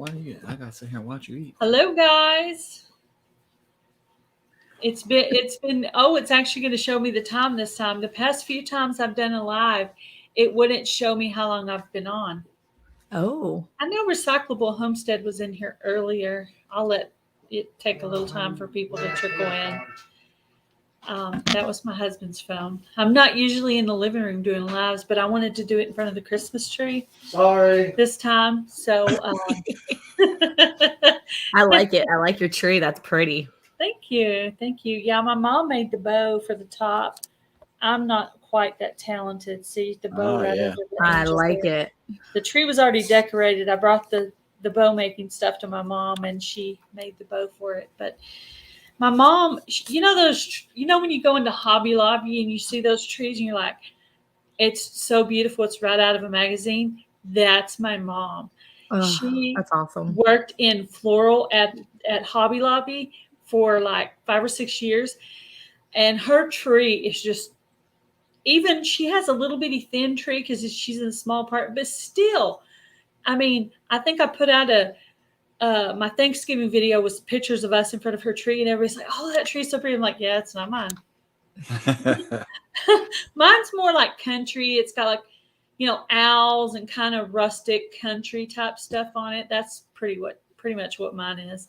Why do you? I gotta sit here and watch you eat. Hello, guys. It's been. Oh, it's actually going to show me the time this time. The past few times I've done a live, it wouldn't show me how long I've been on. Oh, I know Recyclable Homestead was in here earlier. I'll let it take a little time for people to trickle in. That was my husband's phone. I'm not usually in the living room doing lives, but I wanted to do it in front of the Christmas tree. Sorry. This time, so I like it. I like your tree. That's pretty. Thank you. Thank you. Yeah, my mom made the bow for the top. I'm not quite that talented. See the bow right over the I angels like there. it. The tree was already decorated. I brought the bow making stuff to my mom and she made the bow for it. But my mom, when you go into Hobby Lobby and you see those trees and you're like, it's so beautiful. It's right out of a magazine. That's my mom. Oh, She that's awesome. worked in floral at Hobby Lobby for like 5 or 6 years. And her tree is just, even she has a little bitty thin tree because she's in a small part, but still, I mean, I think I put out my Thanksgiving video was pictures of us in front of her tree, and everybody's like, "Oh, that tree's so pretty." I'm like, "Yeah, it's not mine. Mine's more like country. It's got like, owls and kind of rustic country type stuff on it. That's pretty much what mine is."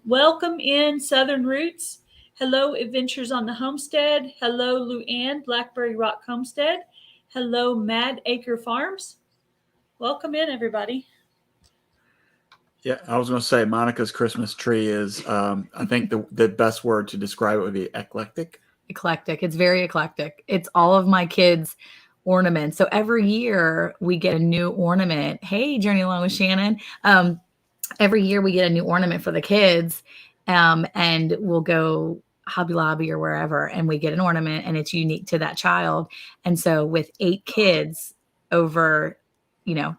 Welcome in Southern Roots. Hello, Adventures on the Homestead. Hello, Luann, Blackberry Rock Homestead. Hello, Mad Acre Farms. Welcome in, everybody. Yeah, I was going to say Monica's Christmas tree is, I think the best word to describe it would be eclectic. Eclectic. It's very eclectic. It's all of my kids' ornaments. So every year we get a new ornament. Hey, Journey Along with Shannon. Every year we get a new ornament for the kids, and we'll go Hobby Lobby or wherever, and we get an ornament and it's unique to that child. And so with 8 kids over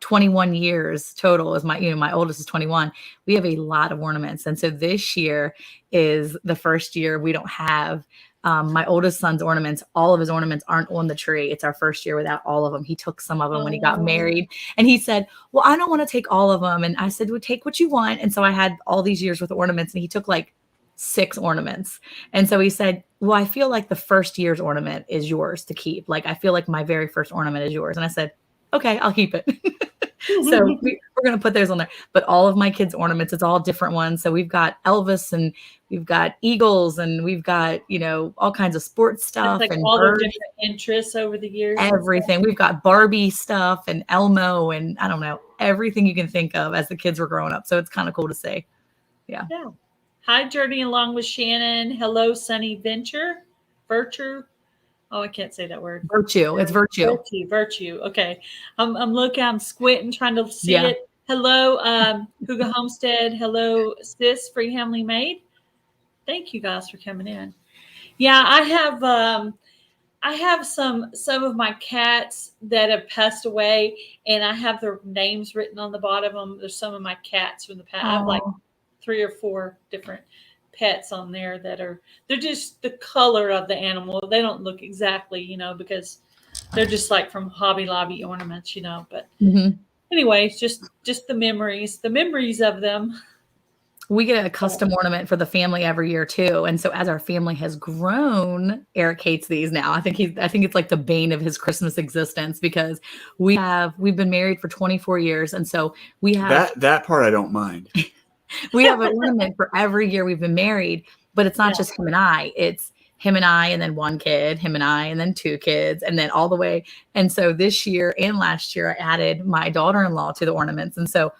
21 years total, is my oldest is 21. We have a lot of ornaments. And so this year is the first year we don't have my oldest son's ornaments. All of his ornaments aren't on the tree. It's our first year without all of them. He took some of them when he got married, and he said, "Well, I don't want to take all of them." And I said, "Well, take what you want." And so I had all these years with ornaments, and he took like 6 ornaments. And so he said, "Well, I feel like the first year's ornament is yours to keep. Like, I feel like my very first ornament is yours." And I said, "Okay, I'll keep it." So we're going to put theirs on there. But all of my kids' ornaments, it's all different ones. So we've got Elvis, and we've got Eagles, and we've got, all kinds of sports stuff. Like and all their different interests over the years. Everything. We've got Barbie stuff and Elmo and I don't know, everything you can think of as the kids were growing up. So it's kind of cool to see. Yeah. Hi, Journey Along with Shannon. Hello, Sunny Virtue. Oh, I can't say that word. Virtue. It's virtue. Virtue. Okay. I'm looking, I'm squinting, trying to see it. Hello, Huga Homestead. Hello, Sis, Free Hamley Maid. Thank you guys for coming in. Yeah, I have some of my cats that have passed away, and I have their names written on the bottom of them. There's some of my cats from the past. I have like 3 or 4 different pets on there they're just the color of the animal. They don't look exactly, because they're just like from Hobby Lobby ornaments, but anyways, just the memories of them. We get a custom ornament for the family every year too. And so as our family has grown, Eric hates these now. I think it's like the bane of his Christmas existence, because we've been married for 24 years. And so we have that part I don't mind. We have an ornament for every year we've been married, but it's not just him and I. It's him and I, and then 1 kid, him and I, and then 2 kids, and then all the way. And so this year and last year, I added my daughter-in-law to the ornaments. And so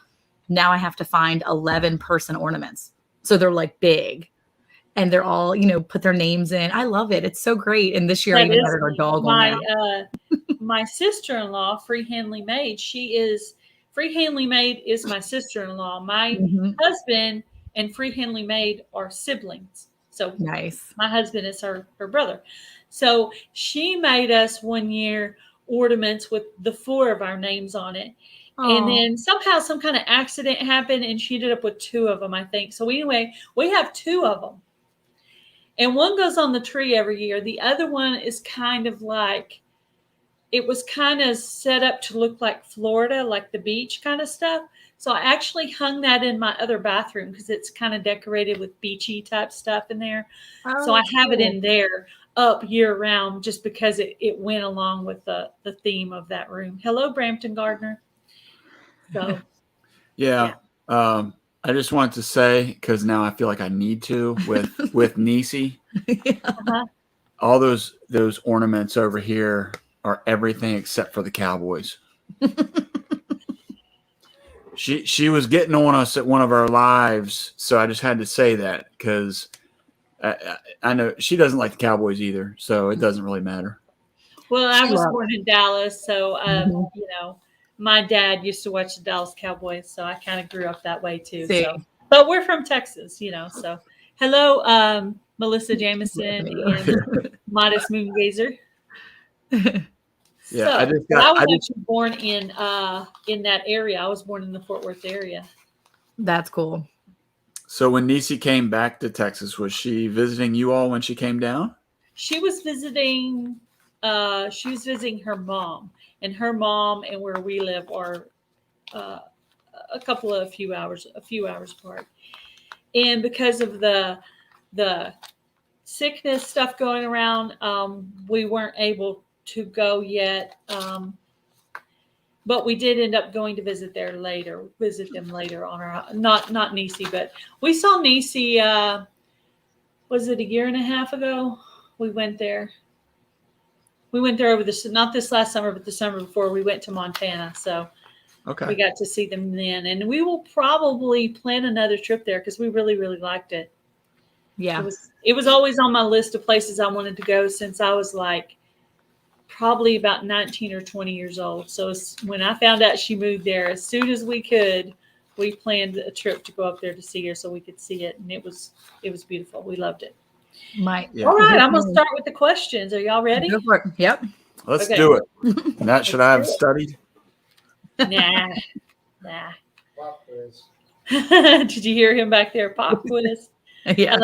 now I have to find 11 person ornaments. So they're like big, and they're all, put their names in. I love it. It's so great. And this year I even added our dog on there. My sister-in-law, Free Handley Maid, Free Handley Maid is my sister-in-law. My husband and Free Handley Maid are siblings. So nice. My husband is her brother. So she made us one year ornaments with the 4 of our names on it. Aww. And then somehow some kind of accident happened, and she ended up with 2 of them, I think. So anyway, we have 2 of them. And one goes on the tree every year. The other one is kind of like it was kind of set up to look like Florida, like the beach kind of stuff. So I actually hung that in my other bathroom because it's kind of decorated with beachy type stuff in there. Oh, so I that's have it cool. in there up year round just because it went along with the theme of that room. Hello, Brampton Gardner. So Yeah. I just wanted to say, because now I feel like I need to with Nisi, uh-huh. all those ornaments over here are everything except for the Cowboys. She was getting on us at one of our lives, so I just had to say that because I know she doesn't like the Cowboys either, so it doesn't really matter. Well, I She was loves- born in Dallas, so Mhm. you know, my dad used to watch the Dallas Cowboys, so I kind of grew up that way too. See. So, but we're from Texas, you know. So, hello, Melissa Jameson and Modest Moongazer. Yeah, So, I just but got. I was I just, actually born in that area. I was born in the Fort Worth area. That's cool. so when Nisi came back to Texas, was she visiting you all when she came down? She was visiting. She was visiting her mom, and her mom and where we live are a few hours apart. And because of the sickness stuff going around, we weren't able to go yet. But we did end up going to visit them later on our not Nisi, but we saw Nisi. Was it a year and a half ago? We went there. We went there over this not this last summer, but the summer before. We went to Montana, so Okay. we got to see them then, and we will probably plan another trip there because we really liked it. Yeah. It was always on my list of places I wanted to go since I was like probably about 19 or 20 years old. So when I found out she moved there, as soon as we could, we planned a trip to go up there to see her so we could see it, and it was beautiful. We loved it. Yeah. All right, I'm gonna start with the questions. Are y'all ready? Go for it. Yep. Let's Okay. do it. That should I have studied? Nah. Pop quiz. Did you hear him back there? Pop quiz. Yeah.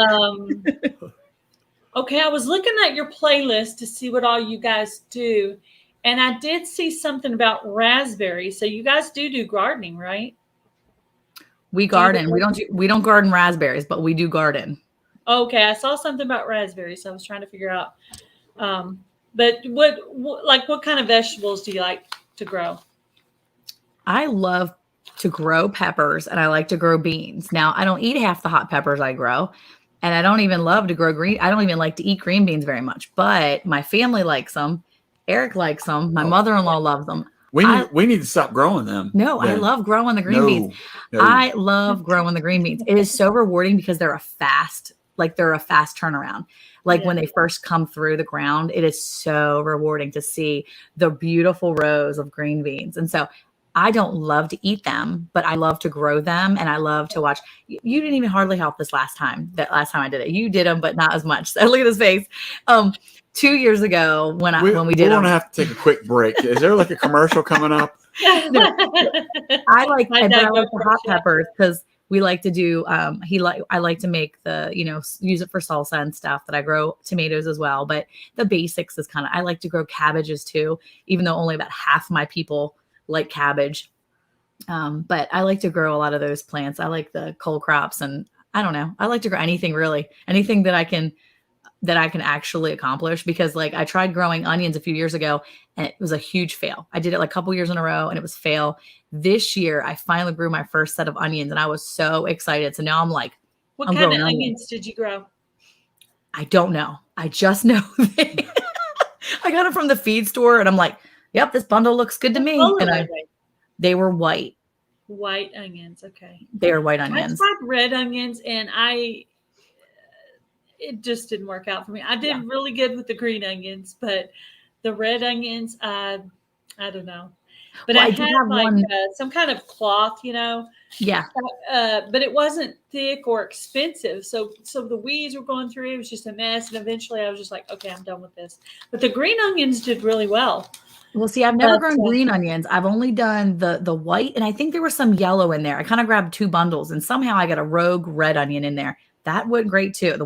Okay, I was looking at your playlist to see what all you guys do, and I did see something about raspberries. So you guys do gardening, right? We garden. We don't garden raspberries, but we do garden. Okay, I saw something about raspberries. So I was trying to figure out. But what kind of vegetables do you like to grow? I love to grow peppers and I like to grow beans. Now, I don't eat half the hot peppers I grow, and I don't even love to grow green. I don't even like to eat green beans very much, but my family likes them. Eric likes them. My mother-in-law loves them. We need to stop growing them. No, then. I love growing the green beans. No. I love growing the green beans. It is so rewarding because they're a fast turnaround. Like when they first come through the ground, it is so rewarding to see the beautiful rows of green beans. And so I don't love to eat them, but I love to grow them, and I love to watch. You didn't even hardly help this last time. That last time I did it, you did them, but not as much. So look at his face. 2 years ago when we did, we're gonna have to take a quick break. Is there like a commercial coming up? I like the hot peppers because we like to do. I like to make use it for salsa and stuff. That I grow tomatoes as well, but the basics is I like to grow cabbages too, even though only about half my people like cabbage. But I like to grow a lot of those plants. I like the cole crops, and I don't know. I like to grow anything that I can actually accomplish, because like I tried growing onions a few years ago and it was a huge fail. I did it like a couple years in a row and it was fail. This year I finally grew my first set of onions and I was so excited. So now I'm like, what kind of onions did you grow? I don't know. I just know I got them from the feed store and I'm like, yep, this bundle looks good to me. And they were white. White onions. Okay. They are white onions. I tried red onions and it just didn't work out for me. I did really good with the green onions, but the red onions, I don't know. But I had like some kind of cloth, Yeah. But it wasn't thick or expensive. So the weeds were going through. It was just a mess. And eventually I was just like, okay, I'm done with this. But the green onions did really well. Well, see, I've never grown green onions. I've only done the white, and I think there was some yellow in there. I kind of grabbed 2 bundles, and somehow I got a rogue red onion in there. That went great too.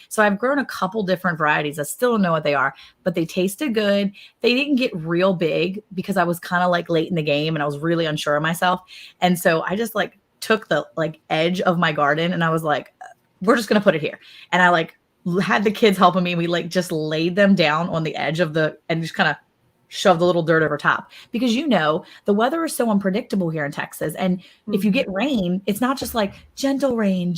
So I've grown a couple different varieties. I still don't know what they are, but they tasted good. They didn't get real big because I was kind of like late in the game and I was really unsure of myself. And so I just like took the like edge of my garden and I was like, we're just going to put it here. And I like had the kids helping me. We like just laid them down on the edge of and just kind of shoved a little dirt over top because the weather is so unpredictable here in Texas. And if you get rain, it's not just like gentle rain.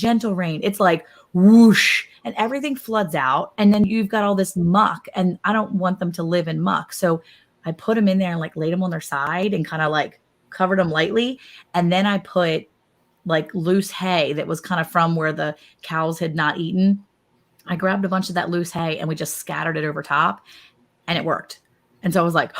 It's like whoosh and everything floods out. And then you've got all this muck and I don't want them to live in muck. So I put them in there and like laid them on their side and kind of like covered them lightly. And then I put like loose hay that was kind of from where the cows had not eaten. I grabbed a bunch of that loose hay and we just scattered it over top and it worked. And so I was like,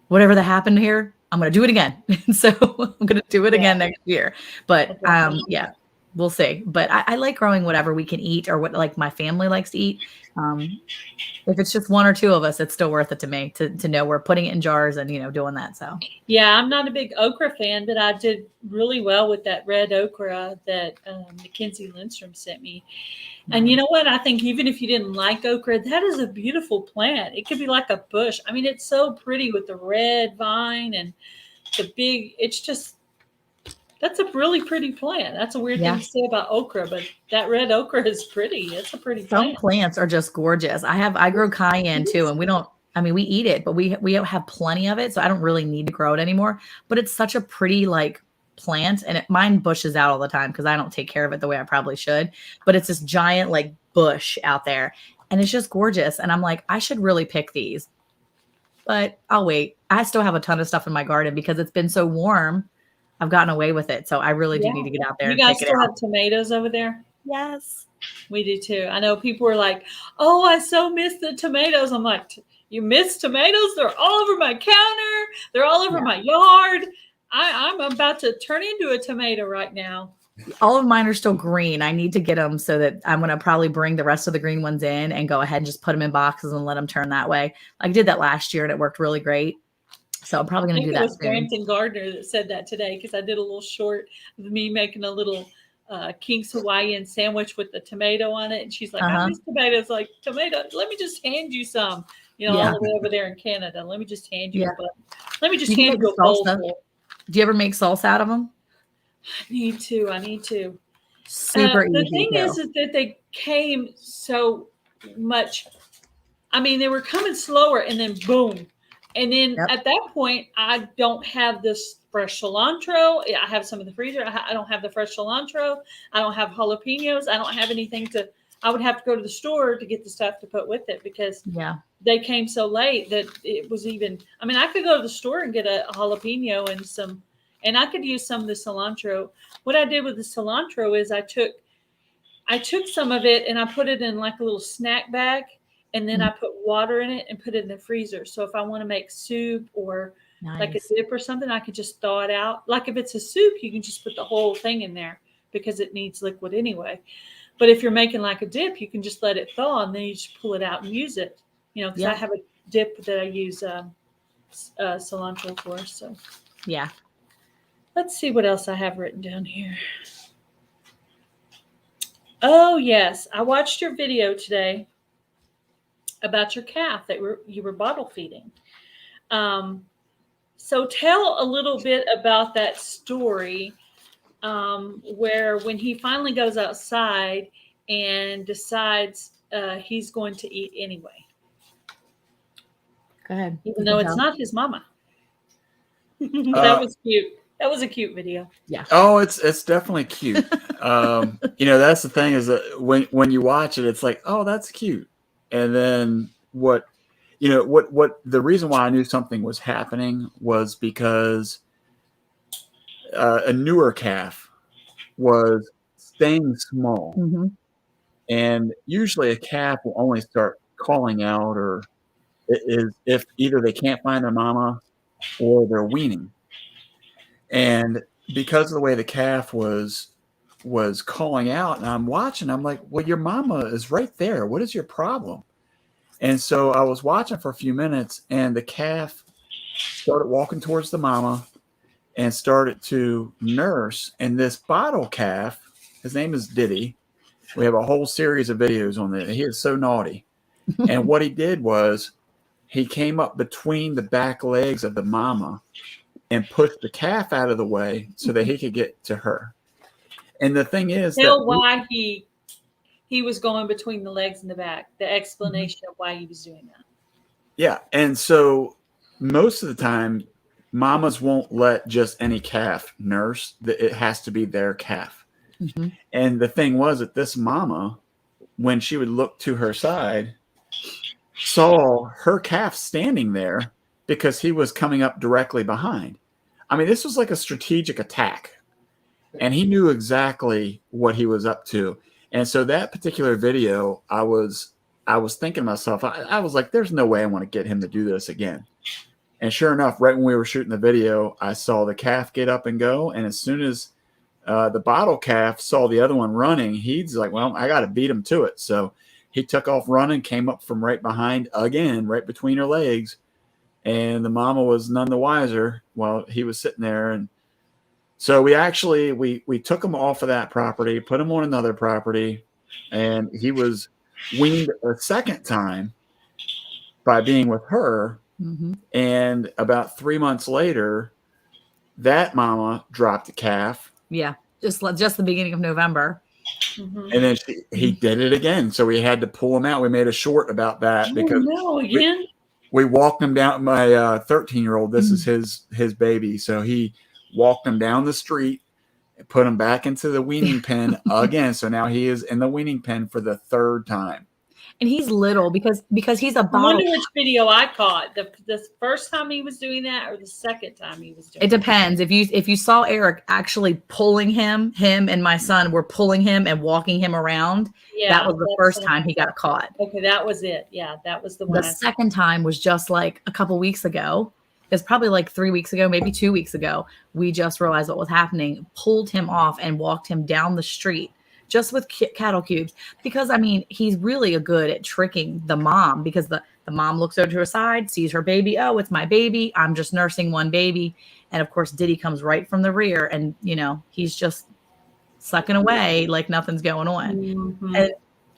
whatever that happened here, I'm going to do it again. And so I'm going to do it again next year. But yeah, we'll see. But I like growing whatever we can eat or what like my family likes to eat. If it's just one or two of us, it's still worth it to me to know we're putting it in jars and, doing that. So, yeah, I'm not a big okra fan, but I did really well with that red okra that Mackenzie Lindstrom sent me. And you know what? I think even if you didn't like okra, that is a beautiful plant. It could be like a bush. I mean, it's so pretty with the red vine and that's a really pretty plant. That's a weird thing to say about okra, but that red okra is pretty. It's a pretty plant. Some plants are just gorgeous. I grow cayenne too, and we eat it, but we have plenty of it. So I don't really need to grow it anymore, but it's such a pretty like plant and mine bushes out all the time because I don't take care of it the way I probably should, but it's this giant like bush out there and it's just gorgeous. And I'm like, I should really pick these, but I'll wait. I still have a ton of stuff in my garden because it's been so warm. I've gotten away with it. So I really do need to get out there. You guys still have tomatoes over there? Yes. We do too. I know people are like, oh, I so miss the tomatoes. I'm like, you miss tomatoes? They're all over my counter. They're all over my yard. I'm about to turn into a tomato right now. All of mine are still green. I need to get them so that I'm going to probably bring the rest of the green ones in and go ahead and just put them in boxes and let them turn that way. I did that last year and it worked really great. So I'm probably going to do that. It was Brampton Gardner that said that today because I did a little short of me making a little King's Hawaiian sandwich with the tomato on it. And she's like, I miss tomatoes. Like, tomato, let me just hand you some, all the way over there in Canada. Let me just hand you let me just hand you a bowl full. Do you ever make salsa out of them? I need to. Super easy. The thing is that they came so much. I mean, they were coming slower and then boom. And then at that point, I don't have this fresh cilantro. I have some in the freezer. I don't have the fresh cilantro. I don't have jalapenos. I don't have anything I would have to go to the store to get the stuff to put with it because they came so late that it was I could go to the store and get a jalapeno and I could use some of the cilantro. What I did with the cilantro is I took some of it and I put it in like a little snack bag and then I put water in it and put it in the freezer. So if I want to make soup or like a dip or something, I could just thaw it out. Like if it's a soup, you can just put the whole thing in there because it needs liquid anyway. But if you're making like a dip, you can just let it thaw and then you just pull it out and use it. Because I have a dip that I use cilantro for. So let's see what else I have written down here. Oh yes, I watched your video today about your calf that you were bottle feeding. So tell a little bit about that story where when he finally goes outside and decides he's going to eat anyway. Go ahead. Even though it's not his mama. That was cute. That was a cute video. Yeah. Oh, it's definitely cute. That's the thing is that when you watch it, it's like, oh, that's cute. And then what the reason why I knew something was happening was because a newer calf was staying small. Mm-hmm. And usually a calf will only start calling out or if either they can't find their mama or they're weaning. And because of the way the calf was calling out and I'm watching, I'm like, well, your mama is right there. What is your problem? And so I was watching for a few minutes and the calf started walking towards the mama and started to nurse. And this bottle calf, his name is Diddy, We have a whole series of videos on that. He is so naughty. And what he did was he came up between the back legs of the mama and pushed the calf out of the way so that he could get to her. And the thing is Tell why he was going between the legs and the back. The explanation of why he was doing that. Yeah. And so most of the time, mamas won't let just any calf nurse. It has to be their calf. Mm-hmm. And the thing was that this mama, when she would look to her side, saw her calf standing there because he was coming up directly behind. I mean, this was like a strategic attack. And he knew exactly what he was up to. And so that particular video, I was thinking to myself, I was like, there's no way I want to get him to do this again. And sure enough, right when we were shooting the video, I saw the calf get up and go. And as soon as the bottle calf saw the other one running, he's like, well, I got to beat him to it. So he took off running, came up from right behind again, right between her legs. And the mama was none the wiser while he was sitting there. And so we actually, we took him off of that property, put him on another property, and he was weaned a second time by being with her. Mm-hmm. And about 3 months later, that mama dropped a calf. Yeah, just the beginning of November. Mm-hmm. And then he did it again. So we had to pull him out. We made a short about that because again. We walked him down. My 13-year-old, this is his baby. So he walked him down the street, put him back into the weaning pen again. So now he is in the weaning pen for the third time. And he's little because he's a I bottle. wonder which video I caught. The first time he was doing that or the second time he was doing it. Depends. If you saw Eric actually pulling him and my son were pulling him and walking him around, that was the first time he got caught. Okay, that was it. Yeah, that was the one. The second time was just like a couple weeks ago. It's probably like 3 weeks ago, maybe 2 weeks ago. We just realized what was happening, pulled him off and walked him down the street just with cattle cubes. Because, I mean, he's really good at tricking the mom because the mom looks over to her side, sees her baby. Oh, it's my baby. I'm just nursing one baby. And, of course, Diddy comes right from the rear and, he's just sucking away like nothing's going on. Mm-hmm. And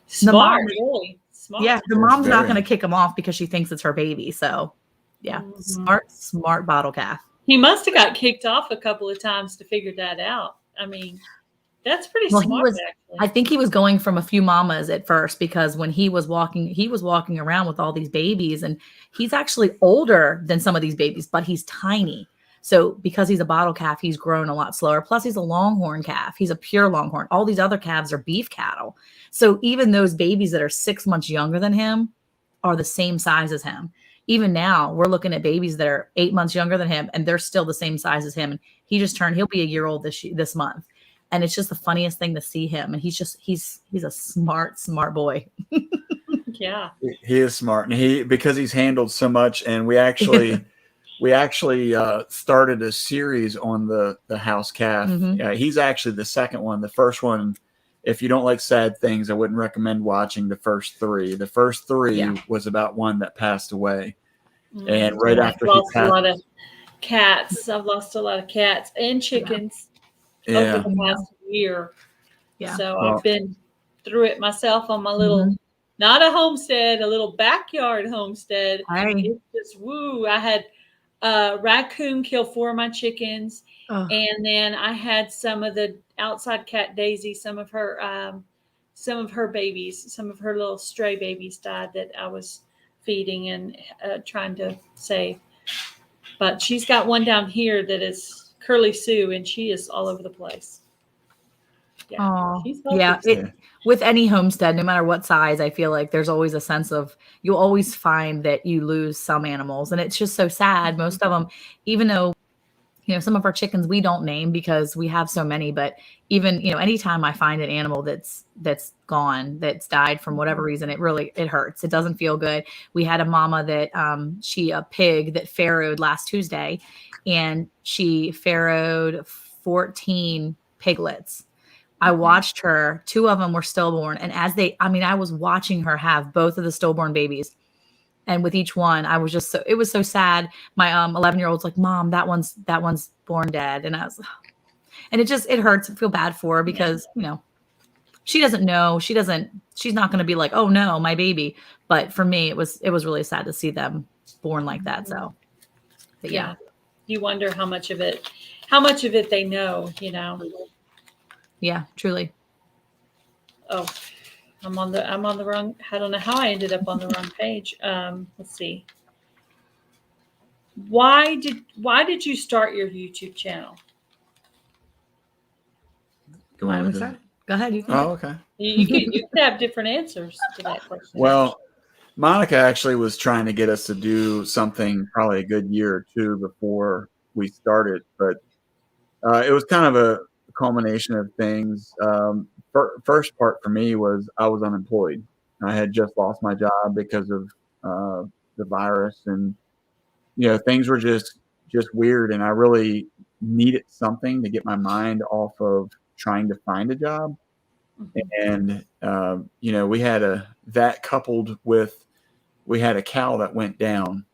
smart, really smart. Yeah, the mom's not going to kick him off because she thinks it's her baby. So, yeah, smart bottle calf. He must have got kicked off a couple of times to figure that out. I mean, that's pretty smart. Actually. I think he was going from a few mamas at first because when he was walking around with all these babies, and he's actually older than some of these babies, but he's tiny. So because he's a bottle calf, he's grown a lot slower. Plus, he's a longhorn calf. He's a pure longhorn. All these other calves are beef cattle. So even those babies that are 6 months younger than him are the same size as him. Even now, we're looking at babies that are 8 months younger than him, and they're still the same size as him. And he'll be a year old this month. And it's just the funniest thing to see him. And he's a smart boy. Yeah. He is smart. And because he's handled so much. And we actually started a series on the house calf. Mm-hmm. He's actually the second one. The first one, if you don't like sad things, I wouldn't recommend watching the first three. The first three was about one that passed away. Mm-hmm. And right after I've lost a lot of cats. I've lost a lot of cats and chickens over the past year. Yeah. So I've been through it myself on my little, not a homestead, a little backyard homestead. It's just woo. I had a raccoon kill 4 of my chickens. Oh. And then I had some of the outside cat Daisy, some of her babies, some of her little stray babies died that I was feeding and trying to save. But she's got one down here that is Curly Sue, and she is all over the place. Yeah. With any homestead, no matter what size, I feel like there's always a sense of you'll always find that you lose some animals, and it's just so sad. Most of them, even though some of our chickens we don't name because we have so many, but even anytime I find an animal that's gone, that's died from whatever reason, it hurts. It doesn't feel good. We had a mama that a pig that farrowed last Tuesday, and she farrowed 14 piglets. I watched her, 2 of them were stillborn. And I was watching her have both of the stillborn babies. And with each one, I was just it was so sad. My 11-year-old's like, Mom, that one's born dead. And I was, and it hurts. I feel bad for her because, She doesn't know. She's not going to be like, oh no, my baby. But for me, it was really sad to see them born like that. So, but yeah. You wonder how much of it they know, you know. Yeah, truly. Oh, I'm on the wrong. I don't know how I ended up on the wrong page. Let's see. Why did you start your YouTube channel? Go ahead. You can. Oh, okay. You could have different answers to that question. Well, Monica actually was trying to get us to do something probably a good year or two before we started, but it was kind of a culmination of things. First part for me was I was unemployed. I had just lost my job because of the virus, and things were just weird, and I really needed something to get my mind off of trying to find a job. And we had that coupled with we had a cow that went down,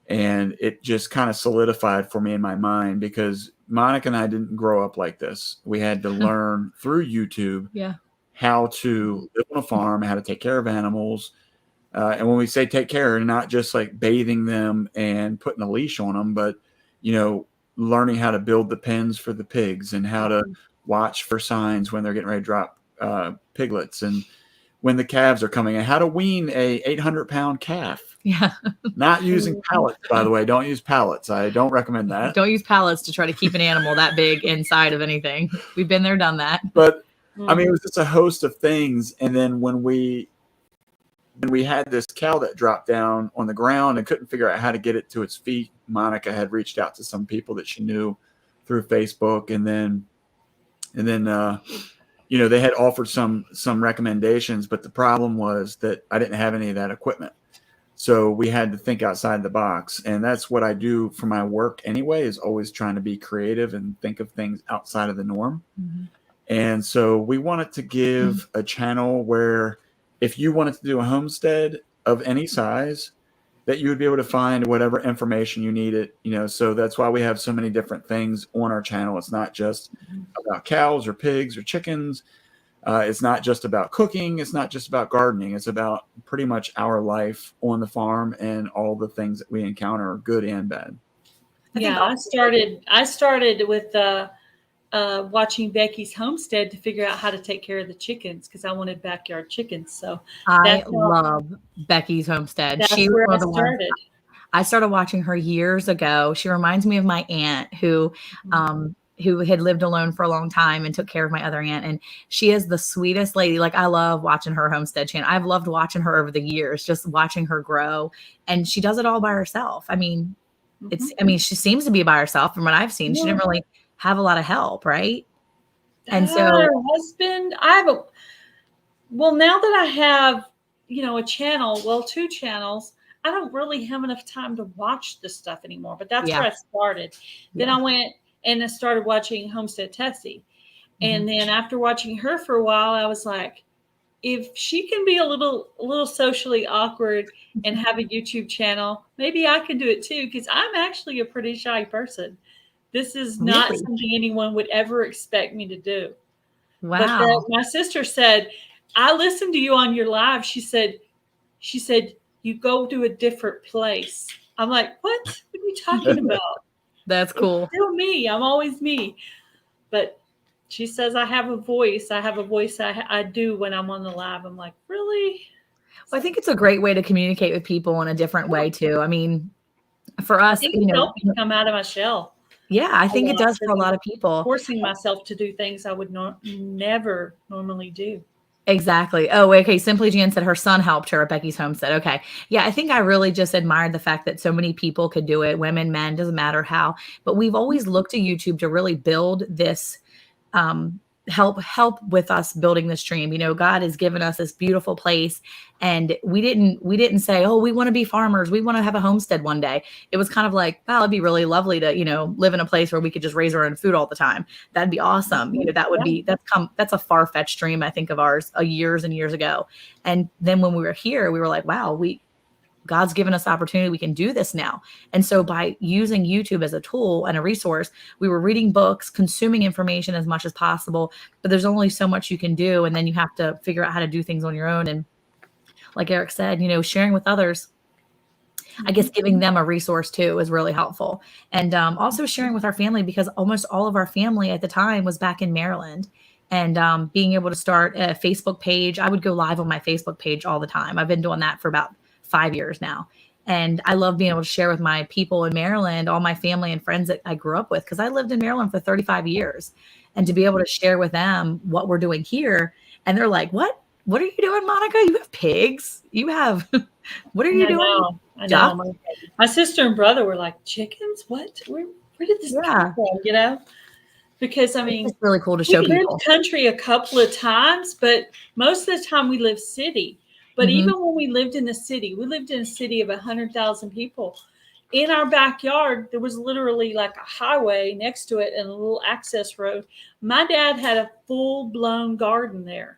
and it just kind of solidified for me in my mind, because Monica and I didn't grow up like this. We had to learn through YouTube how to live on a farm, how to take care of animals. And when we say take care, not just like bathing them and putting a leash on them, but, learning how to build the pens for the pigs and how to watch for signs when they're getting ready to drop piglets, and when the calves are coming, and how to wean a 800-pound calf. Yeah. Not using pallets, by the way. Don't use pallets. I don't recommend that. Don't use pallets to try to keep an animal that big inside of anything. We've been there, done that. But I mean, it was just a host of things. And then when we had this cow that dropped down on the ground and couldn't figure out how to get it to its feet, Monica had reached out to some people that she knew through Facebook, and then they had offered some recommendations, but the problem was that I didn't have any of that equipment. So we had to think outside the box. And that's what I do for my work anyway, is always trying to be creative and think of things outside of the norm. Mm-hmm. And so we wanted to give a channel where if you wanted to do a homestead of any size, that you would be able to find whatever information you needed, so that's why we have so many different things on our channel. It's not just about cows or pigs or chickens. It's not just about cooking. It's not just about gardening. It's about pretty much our life on the farm and all the things that we encounter, good and bad. I started with watching Becky's homestead to figure out how to take care of the chickens, because I wanted backyard chickens. So I love Becky's homestead. That's where I started. I started watching her years ago. She reminds me of my aunt who had lived alone for a long time and took care of my other aunt. And she is the sweetest lady. Like, I love watching her homestead channel. I've loved watching her over the years, just watching her grow. And she does it all by herself. I mean, she seems to be by herself from what I've seen. She didn't really have a lot of help, right? And so her husband, now that I have, a channel, 2 channels, I don't really have enough time to watch this stuff anymore, but that's where I started. Then I went and I started watching Homestead Tessie. And then after watching her for a while, I was like, if she can be a little socially awkward and have a YouTube channel, maybe I can do it too, because I'm actually a pretty shy person. This is not something anyone would ever expect me to do. Wow. But my sister said, I listened to you on your live. She said, you go to a different place. I'm like, what? What are you talking about? That's cool. It's still me. I'm always me. But she says, I have a voice. I have a voice I do when I'm on the live. I'm like, really? Well, I think it's a great way to communicate with people in a different way too. I mean, for us, it helped me come out of my shell. Yeah, I think it does for a lot of people. Forcing myself to do things I would never normally do. Exactly. Oh, okay. Simply Jan said her son helped her at Becky's homestead. Okay. Yeah, I think I really just admired the fact that so many people could do it. Women, men, doesn't matter how. But we've always looked to YouTube to really build this help with us building this dream. God has given us this beautiful place, and we didn't say, oh, we want to be farmers, we want to have a homestead one day. It was kind of like, wow, it'd be really lovely to live in a place where we could just raise our own food all the time. That'd be awesome. That's a far-fetched dream, I think, of ours years and years ago. And then when we were here, we were like, wow, God's given us the opportunity. We can do this now. And so by using YouTube as a tool and a resource, we were reading books, consuming information as much as possible, but there's only so much you can do. And then you have to figure out how to do things on your own. And like Eric said, sharing with others, I guess giving them a resource too is really helpful. And also sharing with our family, because almost all of our family at the time was back in Maryland. And being able to start a Facebook page. I would go live on my Facebook page all the time. I've been doing that for about 5 years now. And I love being able to share with my people in Maryland, all my family and friends that I grew up with, because I lived in Maryland for 35 years. And to be able to share with them what we're doing here. And they're like, what? What are you doing, Monica? You have pigs. You have, what are you doing? I know. My sister and brother were like, chickens? What? Where did this come from? Because I mean, it's really cool to show people. We lived country a couple of times, but most of the time we lived city. But even when we lived in a city of 100,000 people. In our backyard, there was literally like a highway next to it and a little access road. My dad had a full-blown garden there.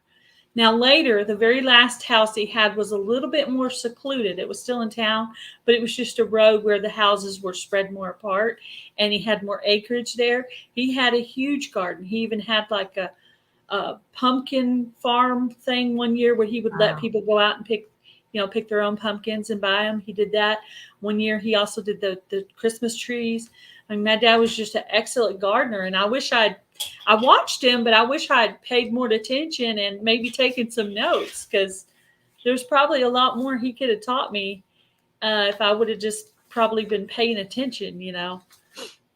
Now later, the very last house he had was a little bit more secluded. It was still in town, but it was just a road where the houses were spread more apart, and he had more acreage there. He had a huge garden. He even had like a pumpkin farm thing one year where he would let people go out and pick their own pumpkins and buy them. He did that. One year he also did the Christmas trees. I mean, my dad was just an excellent gardener, and I watched him, but I wish I'd paid more attention and maybe taken some notes, because there's probably a lot more he could have taught me if I would have just probably been paying attention, Yeah.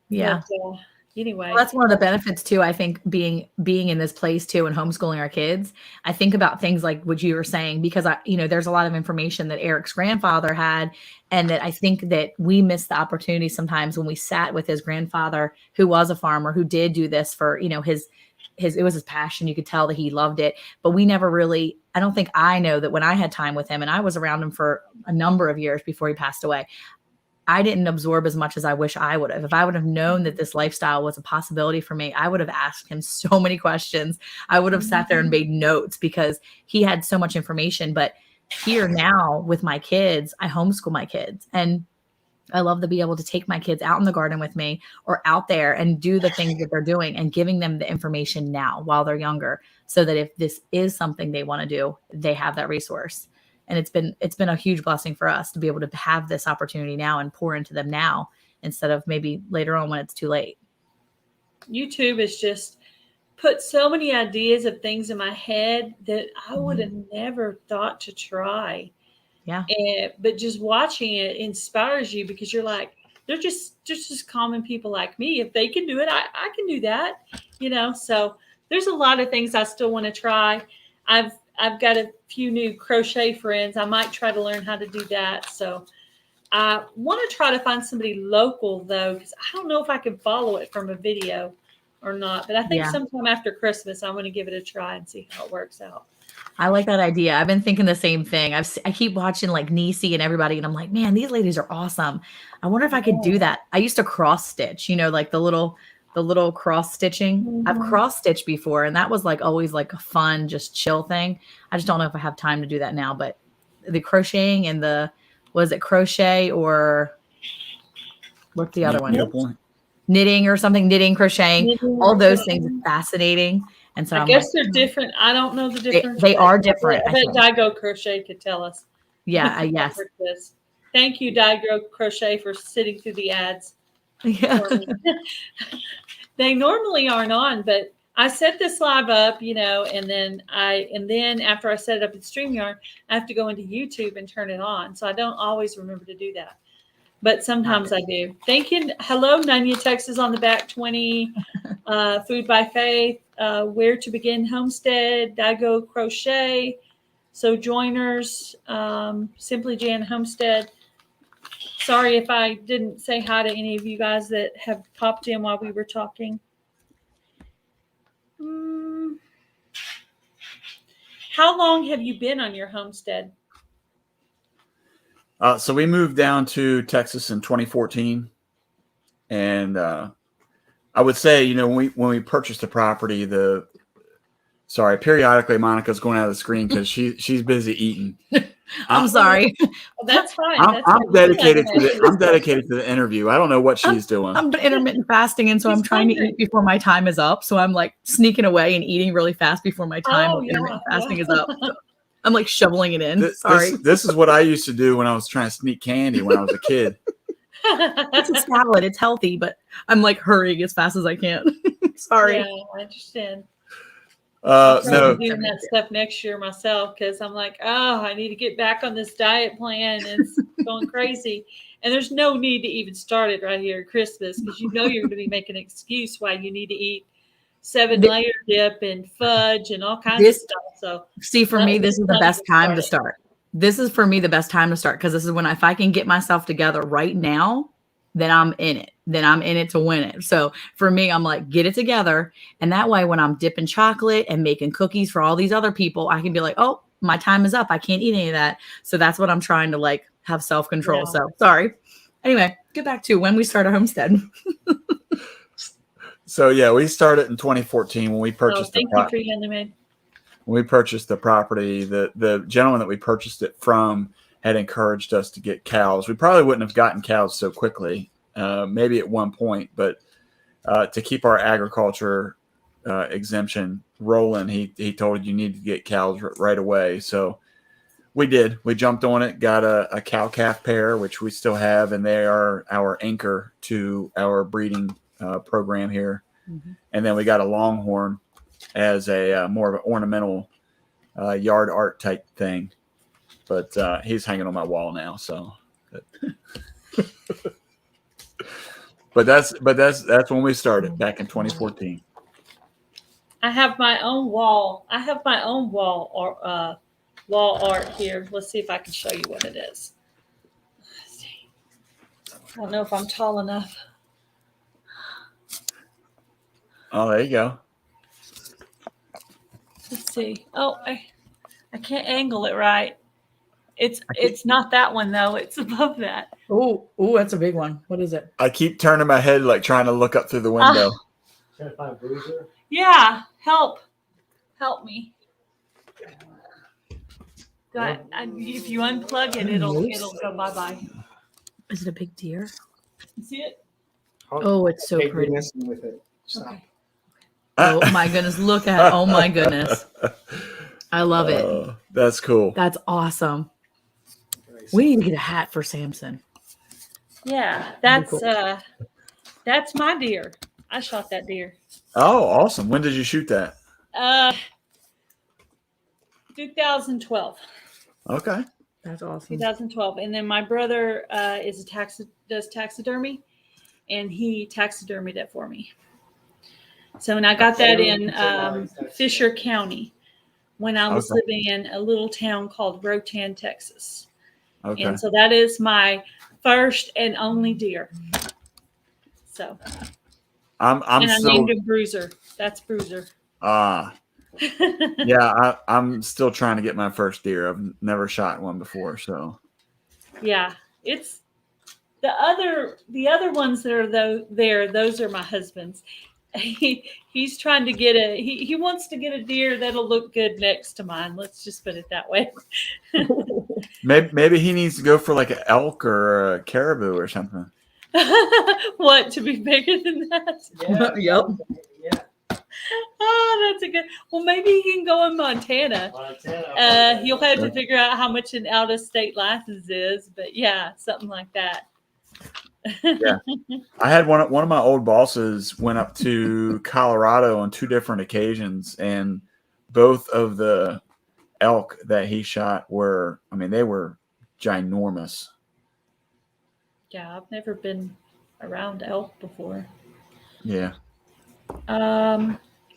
But, anyway, well, that's one of the benefits too. I think being in this place too and homeschooling our kids, I think about things like what you were saying, because there's a lot of information that Eric's grandfather had, and that I think that we miss the opportunity sometimes when we sat with his grandfather, who was a farmer, who did do this for, his it was his passion. You could tell that he loved it, but we never really, I don't think I know that when I had time with him, and I was around him for a number of years before he passed away, I didn't absorb as much as I wish I would have. If I would have known that this lifestyle was a possibility for me, I would have asked him so many questions. I would have sat there and made notes, because he had so much information. But here now with my kids, I homeschool my kids, and I love to be able to take my kids out in the garden with me or out there and do the things that they're doing, and giving them the information now while they're younger, so that if this is something they want to do, they have that resource. And it's been a huge blessing for us to be able to have this opportunity now and pour into them now, instead of maybe later on when it's too late. YouTube has just put so many ideas of things in my head that I would have never thought to try. Yeah. But just watching it inspires you, because you're like, they're just common people like me. If they can do it, I can do that. So there's a lot of things I still want to try. I've got a few new crochet friends. I might try to learn how to do that. So I want to try to find somebody local, though, because I don't know if I can follow it from a video or not. But I think sometime after Christmas, I'm going to give it a try and see how it works out. I like that idea. I've been thinking the same thing. I keep watching like Niecy and everybody, and I'm like, man, these ladies are awesome. I wonder if I could do that. I used to cross stitch, like the little cross stitching. I've cross stitched before, and that was like always like a fun, just chill thing. I just don't know if I have time to do that now, but the crocheting and was it crochet or what's the other one? Knitting or something, crocheting, all those things are fascinating. And so I guess they're different. I don't know the difference. They are different. I bet Daigo Crochet could tell us. Yeah, yes. Thank you, Daigo Crochet, for sitting through the ads. Yeah. They normally aren't on, but I set this live up, and then after I set it up in StreamYard, I have to go into YouTube and turn it on. So I don't always remember to do that, but sometimes I do. Thank you. Hello, Nunya, Texas on the back 20, Food by Faith, Where to Begin Homestead, Daigo Crochet, Sojourners, Simply Jan Homestead. Sorry if I didn't say hi to any of you guys that have popped in while we were talking. How long have you been on your homestead? So we moved down to Texas in 2014, and I would say, when we purchased the property, Sorry. Periodically, Monica's going out of the screen because she's busy eating. I'm sorry. Well, that's fine. I'm dedicated to the interview. I don't know what she's doing. I'm intermittent fasting, and so She's I'm trying hungry. to eat before my time is up. So I'm like sneaking away and eating really fast before my time Oh, of yeah, intermittent fasting yeah. is up. So I'm like shoveling it in. Sorry. This is what I used to do when I was trying to sneak candy when I was a kid. It's a salad. It's healthy, but I'm like hurrying as fast as I can. Sorry. Yeah, I understand. I'll probably No. be doing that stuff next year myself because I'm like, oh, I need to get back on this diet plan. It's going crazy. And there's no need to even start it right here at Christmas because you know you're going to be making an excuse why you need to eat 7-layer dip and fudge and all kinds of stuff. So see, for me, this is the best time to start. This is for me the best time to start because this is when if I can get myself together right now, then I'm in it. Then I'm in it to win it. So for me, I'm like, get it together. And that way, when I'm dipping chocolate and making cookies for all these other people, I can be like, oh, my time is up. I can't eat any of that. So that's what I'm trying to like have self-control. Yeah. So sorry. Anyway, get back to when we start a homestead. So yeah, we started in 2014 when we purchased thank you for Handy Maid. When we purchased the property. The gentleman that we purchased it from had encouraged us to get cows. We probably wouldn't have gotten cows so quickly, maybe at one point, but to keep our agriculture exemption rolling, he told you need to get cows right away. So we did. We jumped on it, got a cow calf pair, which we still have, and they are our anchor to our breeding program here. Mm-hmm. And then we got a longhorn as a more of an ornamental yard art type thing. But he's hanging on my wall now. So, but that's when we started back in 2014. I have my own wall. I have my own wall art here. Let's see if I can show you what it is. Let's see. I don't know if I'm tall enough. Oh, there you go. Let's see. Oh, I can't angle it right. It's not that one though. It's above that. Oh, that's a big one. What is it? I keep turning my head like trying to look up through the window. Trying to find a bruiser? Yeah, help me. If you unplug it, it'll go bye. Is it a big deer? You see it? Oh, it's so Hey, pretty. you're messing with it. Stop. Okay. Oh my goodness! Look at it. Oh my goodness! I love it. That's cool. That's awesome. We need to get a hat for Samson. Yeah, that's my deer. I shot that deer. Oh, awesome! When did you shoot that? 2012. Okay, that's awesome. 2012, and then my brother does taxidermy, and he taxidermied it for me. So, and I got that in Fisher County when I was living in a little town called Rotan, Texas. Okay. And so that is my first and only deer. So I named him Bruiser. That's Bruiser. Yeah, I'm still trying to get my first deer. I've never shot one before, so yeah, it's the other ones that are those are my husband's. He's trying to get he wants to get a deer that'll look good next to mine. Let's just put it that way. Maybe he needs to go for like an elk or a caribou or something. What, to be bigger than that? Yeah. Yep. Yeah. Oh, that's a good. Well, maybe he can go in Montana. He'll have to figure out how much an out-of-state license is, but yeah, something like that. Yeah, I had one of my old bosses went up to Colorado on 2 different occasions, and both of the elk that he shot were ginormous. Yeah, I've never been around elk before. Yeah.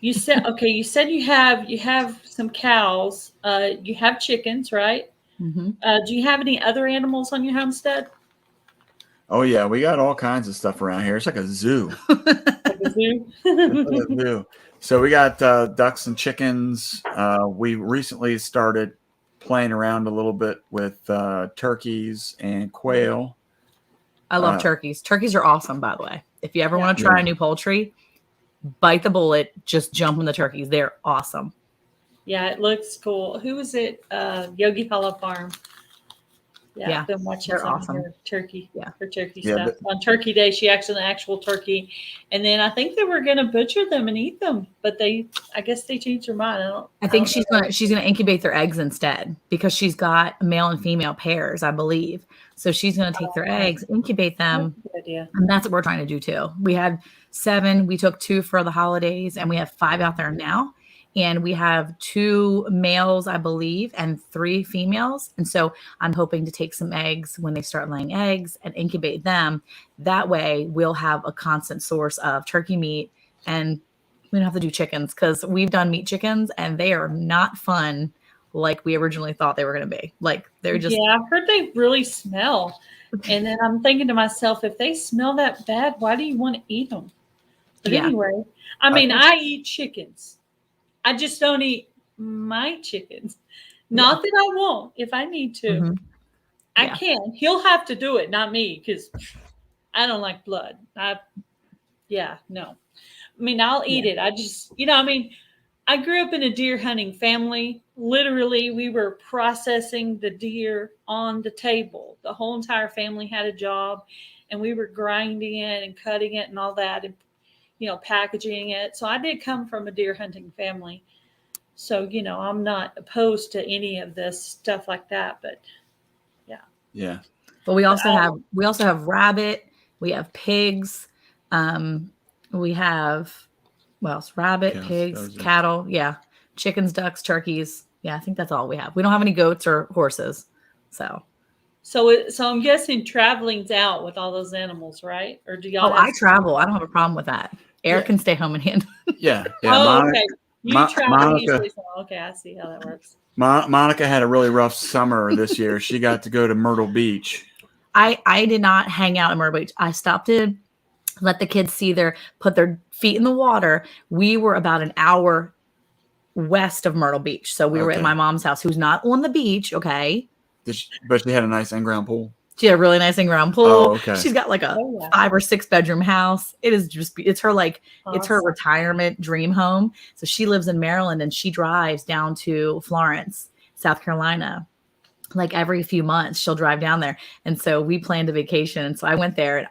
You said you have some cows. You have chickens, right? Mm-hmm. Do you have any other animals on your homestead? Oh yeah, we got all kinds of stuff around here. It's like a zoo. Like a zoo? It's like a zoo. So we got ducks and chickens. We recently started playing around a little bit with turkeys and quail. I love turkeys. Turkeys are awesome, by the way. If you ever want to try a new poultry, bite the bullet. Just jump on the turkeys. They're awesome. Yeah, it looks cool. Who was it? Yogi Hollow Farm. Yeah, Yeah, I've been watching they're some awesome. of her turkey Yeah, stuff. On Turkey Day, she actually an actual turkey, and then I think they were going to butcher them and eat them, but I guess they changed their mind. I think she's gonna incubate their eggs instead because she's got male and female pairs, I believe. So she's gonna take their eggs, incubate them, That's a good idea. and that's what we're trying to do too. We had 7, we took 2 for the holidays, and we have 5 out there now. And we have 2 males, I believe, and 3 females. And so I'm hoping to take some eggs when they start laying eggs and incubate them. That way we'll have a constant source of turkey meat, and we don't have to do chickens because we've done meat chickens and they are not fun like we originally thought they were going to be. Like they're just. Yeah, I've heard they really smell. And then I'm thinking to myself, if they smell that bad, why do you want to eat them? But anyway, I mean, I eat chickens. I just don't eat my chickens. Not that I won't if I need to. Mhm. I can. He'll have to do it, not me, because I don't like blood. No. I mean, I'll eat it. I just, I mean, I grew up in a deer hunting family. Literally, we were processing the deer on the table. The whole entire family had a job, and we were grinding it and cutting it and all that, and packaging it. So I did come from a deer hunting family. So, I'm not opposed to any of this stuff like that, but yeah. But we also have rabbit, we have pigs, we have what else? Rabbit, Cows, pigs, cattle, chickens, ducks, turkeys. Yeah, I think that's all we have. We don't have any goats or horses. So I'm guessing traveling's out with all those animals, right? Or do y'all? I travel. I don't have a problem with that. Eric can stay home and handle. Yeah. Okay. You travel Monica, usually. Okay, I see how that works. Monica had a really rough summer this year. She got to go to Myrtle Beach. I did not hang out in Myrtle Beach. I stopped to let the kids put their feet in the water. We were about an hour west of Myrtle Beach. So we were at my mom's house, who's not on the beach. Okay. But she had a nice in-ground pool. She had a really nice in-ground pool. Oh, okay. She's got like a 5 or 6 bedroom house. It is it's her it's her retirement dream home. So she lives in Maryland and she drives down to Florence, South Carolina. Like every few months she'll drive down there. And so we planned a vacation. And so I went there.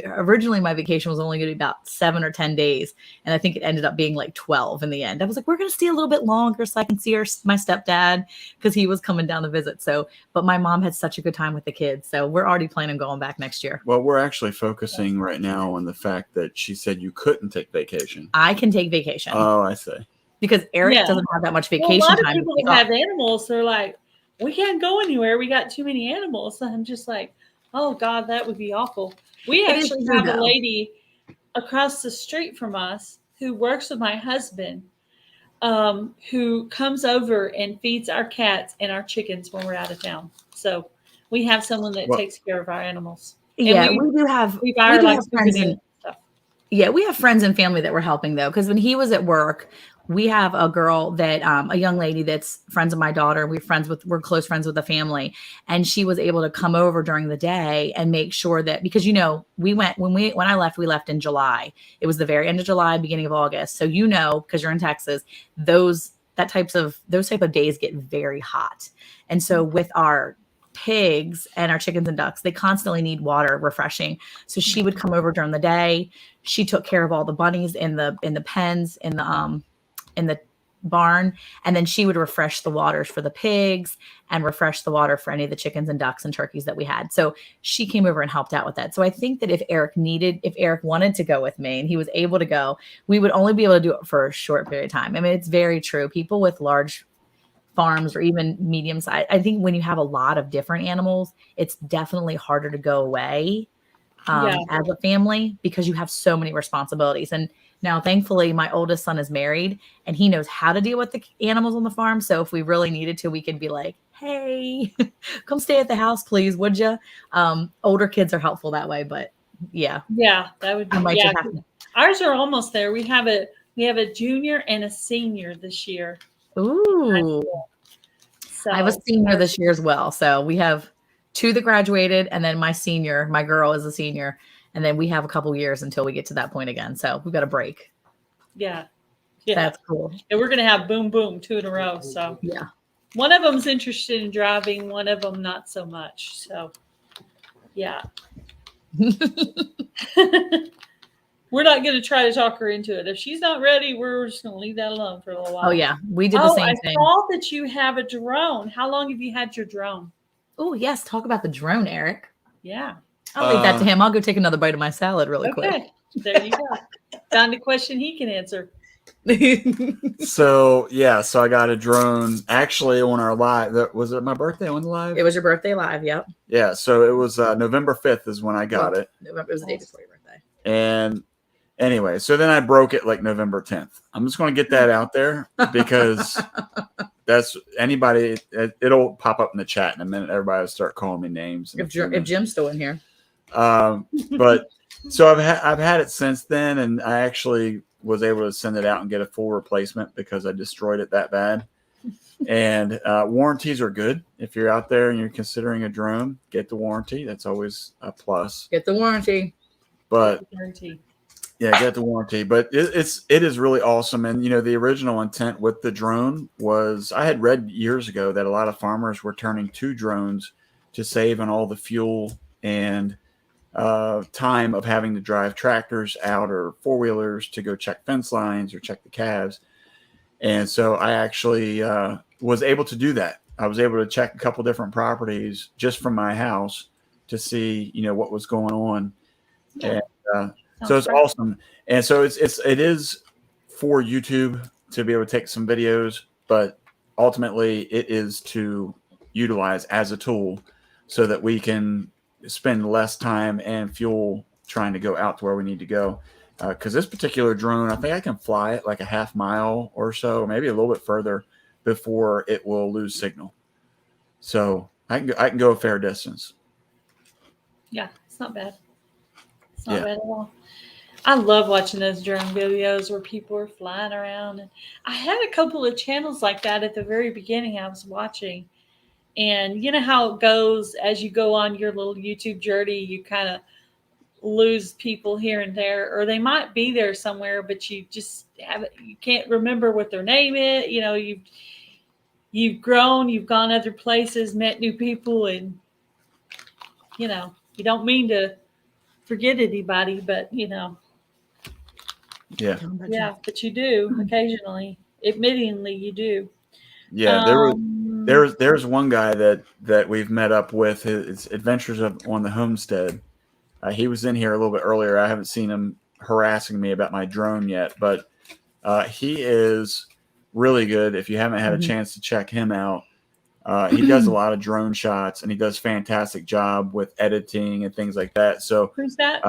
Originally my vacation was only going to be about 7 or 10 days. And I think it ended up being like 12 in the end. I was like, we're going to stay a little bit longer so I can see my stepdad because he was coming down to visit. So, but my mom had such a good time with the kids. So we're already planning on going back next year. Well, we're actually focusing right now on the fact that she said you couldn't take vacation. I can take vacation. Oh, I see. Because Eric doesn't have that much vacation time. A lot time. of people have animals. They're like, we can't go anywhere. We got too many animals. So I'm just like, oh God, that would be awful. We actually have a lady across the street from us who works with my husband, who comes over and feeds our cats and our chickens when we're out of town. So we have someone that takes care of our animals. Yeah, we do have friends and stuff. Yeah, we have friends and family that were helping though, because when he was at work, we have a girl that a young lady that's friends of my daughter. We're close friends with the family, and she was able to come over during the day and make sure that, because we went when I left, we left in July. It was the very end of July, beginning of August. So because you're in Texas, those type of days get very hot, and so with our pigs and our chickens and ducks, they constantly need water refreshing. So she would come over during the day. She took care of all the bunnies in the pens in the barn, and then she would refresh the waters for the pigs and refresh the water for any of the chickens and ducks and turkeys that we had. So she came over and helped out with that. So I think that if Eric wanted to go with me and he was able to go, we would only be able to do it for a short period of time. I mean, it's very true. People with large farms or even medium size, I think when you have a lot of different animals, it's definitely harder to go away as a family because you have so many responsibilities. And now, thankfully, my oldest son is married and he knows how to deal with the animals on the farm. So if we really needed to, we could be like, hey, come stay at the house, please, would you? Older kids are helpful that way, but yeah. Yeah, that would be. Ours are almost there. We have a junior and a senior this year. Ooh. So I have a senior this year as well. So we have 2 that graduated, and then my girl is a senior. And then we have a couple years until we get to that point again. So we've got a break. Yeah. Yeah. That's cool. And we're going to have boom, boom, 2 in a row. So Yeah. one of them's interested in driving, one of them not so much. So, yeah. We're not going to try to talk her into it. If she's not ready, we're just going to leave that alone for a little while. Oh yeah, we did the same thing. I saw that you have a drone. How long have you had your drone? Oh yes, talk about the drone, Eric. Yeah. I'll leave that to him. I'll go take another bite of my salad really quick. Okay. There you go. Found a question he can answer. So I got a drone actually on our live. Was it my birthday on the live? It was your birthday live. Yep. Yeah. So it was November 5th is when I got it. November, it was the day before your birthday. And anyway, so then I broke it like November 10th. I'm just going to get that out there because that's anybody. It'll pop up in the chat in a minute. Everybody will start calling me names. If Jim's still in here. But so I've had it since then, and I actually was able to send it out and get a full replacement because I destroyed it that bad. And warranties are good. If you're out there and you're considering a drone, get the warranty. That's always a plus. Get the warranty. But Guarantee. yeah, get the warranty. But it is really awesome. And the original intent with the drone was I had read years ago that a lot of farmers were turning to drones to save on all the fuel and time of having to drive tractors out or four-wheelers to go check fence lines or check the calves. And so I actually was able to do that. I was able to check a couple different properties just from my house to see, what was going on. Yeah. And so it's awesome. And so it is for YouTube to be able to take some videos, but ultimately it is to utilize as a tool so that we can spend less time and fuel trying to go out to where we need to go. Because this particular drone, I think I can fly it like a half mile or so, maybe a little bit further before it will lose signal. So I can go a fair distance. Yeah, it's not bad. It's not bad at all. I love watching those drone videos where people are flying around. And I had a couple of channels like that at the very beginning I was watching. And you know how it goes as you go on your little YouTube journey, you kind of lose people here and there, or they might be there somewhere, but you just you can't remember what their name is. You've grown, you've gone other places, met new people, and you don't mean to forget anybody, but Yeah, but you do occasionally. Admittingly, you do. Yeah, there's one guy that we've met up with. His adventures on the homestead. He was in here a little bit earlier. I haven't seen him harassing me about my drone yet, but he is really good. If you haven't had a chance to check him out, he does a lot of drone shots and he does a fantastic job with editing and things like that. So who's that?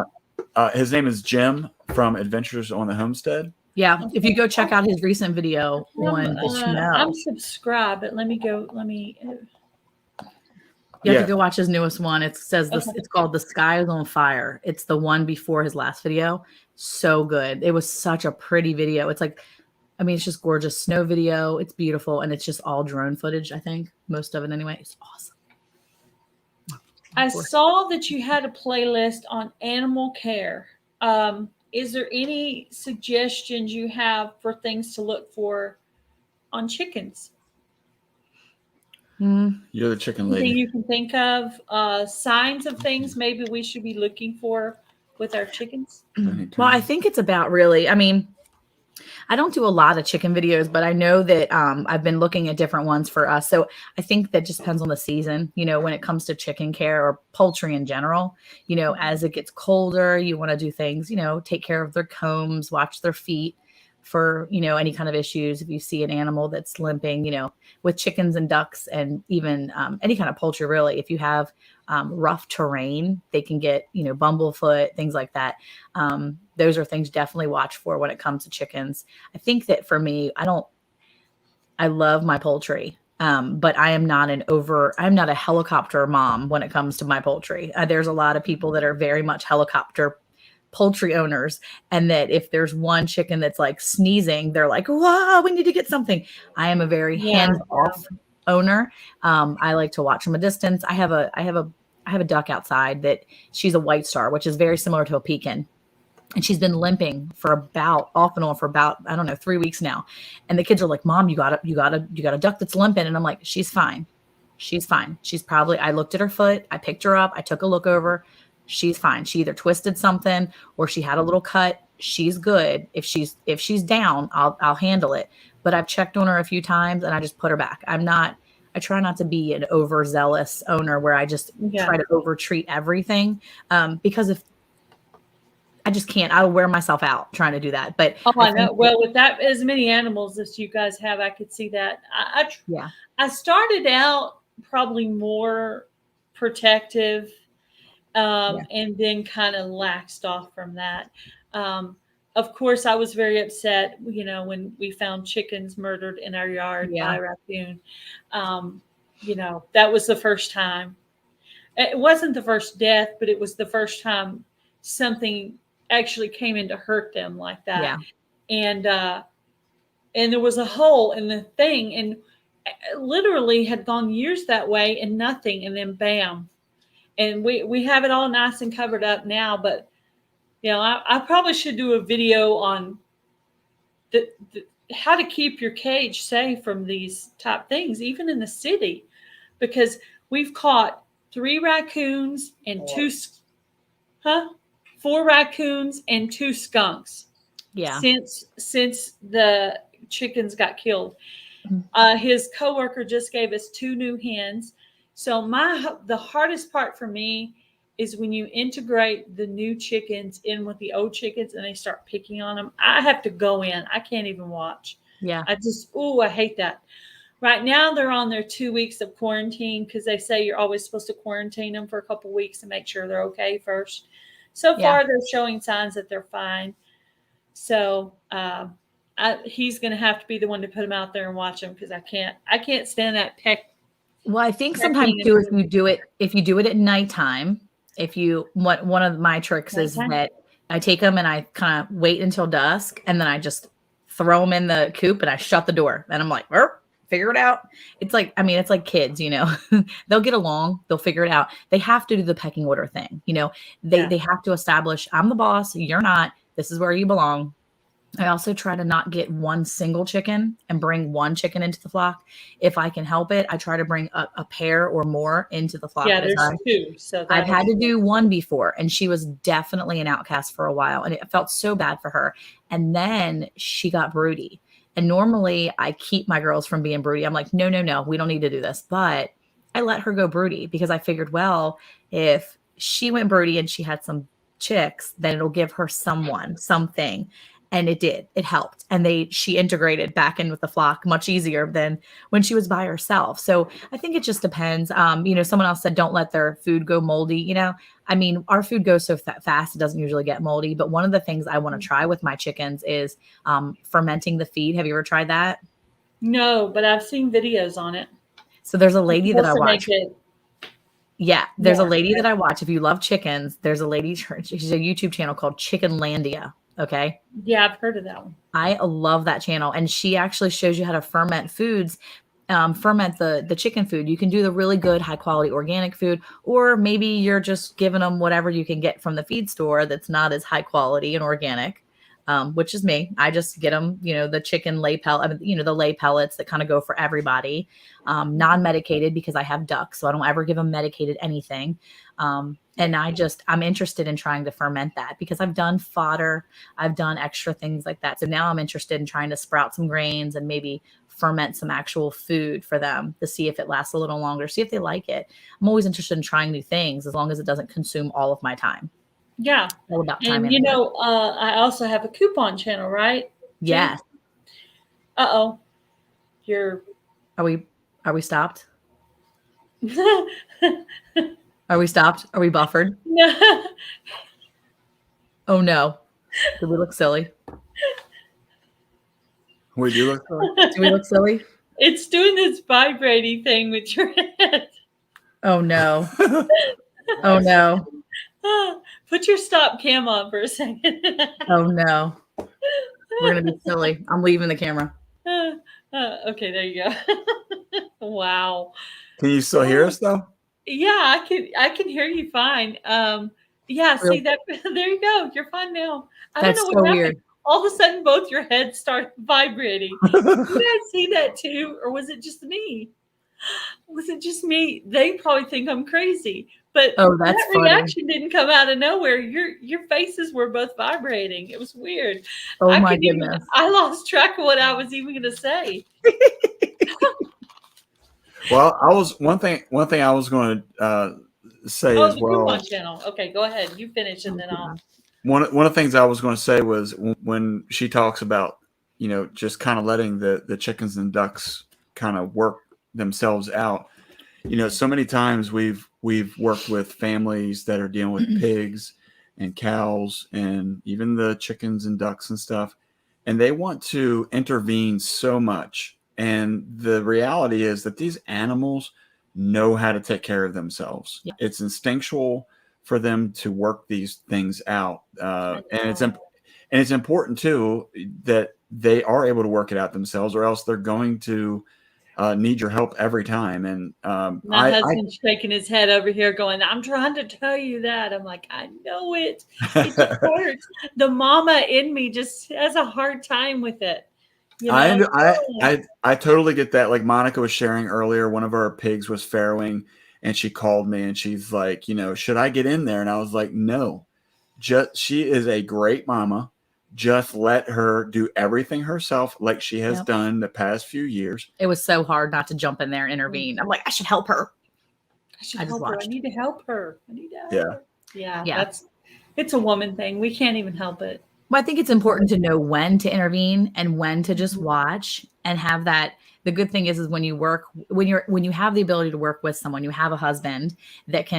His name is Jim from Adventures on the Homestead. Yeah, if you go check out his recent video on the snow. I'm subscribed, but let me go. You have to go watch his newest one. It says this. It's called "The Sky is on Fire." It's the one before his last video. So good. It was such a pretty video. It's like, it's just gorgeous snow video. It's beautiful, and it's just all drone footage. I think most of it anyway. It's awesome. I saw that you had a playlist on animal care. Is there any suggestions you have for things to look for on chickens? You're the chicken lady. Anything you can think of? Signs of things maybe we should be looking for with our chickens? Well, I think it's about really, I don't do a lot of chicken videos, but I know that I've been looking at different ones for us. So I think that just depends on the season, when it comes to chicken care or poultry in general. As it gets colder, you want to do things, take care of their combs, watch their feet for, any kind of issues. If you see an animal that's limping, with chickens and ducks and even any kind of poultry, really, if you have rough terrain, they can get, bumblefoot, things like that. Those are things definitely watch for when it comes to chickens. I think that for me, I love my poultry, but I'm not a helicopter mom when it comes to my poultry. There's a lot of people that are very much helicopter poultry owners, and that if there's one chicken that's like sneezing, they're like, "Wow, we need to get something." I am a very hands-off owner. I like to watch from a distance. I have a duck outside that she's a white star, which is very similar to a pekin. And she's been limping off and on for about, I don't know, 3 weeks now. And the kids are like, Mom, you got a duck that's limping. And I'm like, she's fine. She's fine. I looked at her foot. I picked her up. I took a look over. She's fine. She either twisted something or she had a little cut. She's good. If she's down, I'll handle it. But I've checked on her a few times and I just put her back. I try not to be an overzealous owner where I just try to overtreat everything. Because if I just can't, I'll wear myself out trying to do that. But I know. Well, with that, as many animals as you guys have, I could see that. I started out probably more protective, and then kind of laxed off from that. Of course, I was very upset, when we found chickens murdered in our yard by a raccoon. That was the first time. It wasn't the first death, but it was the first time something actually came in to hurt them like that. Yeah. And there was a hole in the thing, and literally had gone years that way and nothing, and then bam. And we have it all nice and covered up now, but I probably should do a video on the how to keep your cage safe from these type things, even in the city, because we've caught 3 raccoons and 4 raccoons and 2 skunks. Yeah. Since the chickens got killed. His coworker just gave us 2 new hens. So the hardest part for me is when you integrate the new chickens in with the old chickens and they start picking on them. I have to go in. I can't even watch. Yeah. I hate that. Right now they're on their 2 weeks of quarantine because they say you're always supposed to quarantine them for a couple of weeks and make sure they're okay first. So far, they're showing signs that they're fine. So he's going to have to be the one to put them out there and watch them because I can't stand that peck. Well, I think sometimes too, if you do it at nighttime, one of my tricks is that I take them and I kind of wait until dusk and then I just throw them in the coop and I shut the door and I'm like, figure it out. It's like kids, they'll get along, they'll figure it out. They have to do the pecking order thing. They have to establish, I'm the boss, you're not, this is where you belong. I also try to not get one single chicken and bring one chicken into the flock. If I can help it, I try to bring a pair or more into the flock. Yeah, there's 2. So I've had to do one before, and she was definitely an outcast for a while, and it felt so bad for her. And then she got broody. And normally I keep my girls from being broody. I'm like, no, we don't need to do this. But I let her go broody because I figured, well, if she went broody and she had some chicks, then it'll give her something. And it did. It helped. And she integrated back in with the flock much easier than when she was by herself. So I think it just depends. Someone else said, don't let their food go moldy. Our food goes so fast, it doesn't usually get moldy. But one of the things I want to try with my chickens is fermenting the feed. Have you ever tried that? No, but I've seen videos on it. So there's a lady that I watch. There's a lady that I watch. If you love chickens, there's a lady, she's a YouTube channel called Chickenlandia. Okay. Yeah, I've heard of that one. I love that channel. And she actually shows you how to ferment foods, ferment the chicken food. You can do the really good, high quality organic food, or maybe you're just giving them whatever you can get from the feed store that's not as high quality and organic, which is me. I just get them, the chicken lay pellet, the lay pellets that kind of go for everybody, non-medicated because I have ducks. So I don't ever give them medicated anything. And I'm interested in trying to ferment that because I've done fodder, I've done extra things like that. So now I'm interested in trying to sprout some grains and maybe ferment some actual food for them to see if it lasts a little longer, see if they like it. I'm always interested in trying new things as long as it doesn't consume all of my time. Yeah. All about time. And I also have a coupon channel, right? Yes. Uh-oh. Are we stopped? Are we stopped? Are we buffered? No. Oh no. Do we look silly? We do look silly. Do we look silly? It's doing this vibrating thing with your head. Oh no. Oh no. Put your stop cam on for a second. Oh no. We're gonna be silly. I'm leaving the camera. Okay, there you go. Wow. Can you still hear us though? Yeah, I can hear you fine. Yeah, see that? There you go. You're fine now. I That's don't know so what happened. weird. All of a sudden, both your heads start vibrating. You guys see that too, or was it just me? Was it just me? They probably think I'm crazy, but Oh, that's that funny. reaction didn't come out of nowhere. Your faces were both vibrating. It was weird. Oh my goodness. I lost track of what I was even going to say. Well, one thing I was going to say Oh, as the well. coupon channel. Okay, go ahead. You finish, and then I'll. One of the things I was going to say was when she talks about, just kind of letting the chickens and ducks kind of work themselves out. So many times we've worked with families that are dealing with pigs and cows and even the chickens and ducks and stuff, and they want to intervene so much. And the reality is that these animals know how to take care of themselves. Yeah. It's instinctual for them to work these things out, and it's important too that they are able to work it out themselves, or else they're going to need your help every time. And my husband's shaking his head over here going, I'm trying to tell you that. I'm like, I know it. It just hurts. The mama in me just has a hard time with it. I totally get that. Like Monica was sharing earlier, one of our pigs was farrowing, and she called me and she's like, should I get in there? And I was like, no, she is a great mama. Just let her do everything herself, like she has done the past few years. It was so hard not to jump in there and intervene. I'm like, I should help her. I need to help her. Yeah. It's a woman thing. We can't even help it. Well, I think it's important to know when to intervene and when to just watch and have that. The good thing is when you have the ability to work with someone, you have a husband that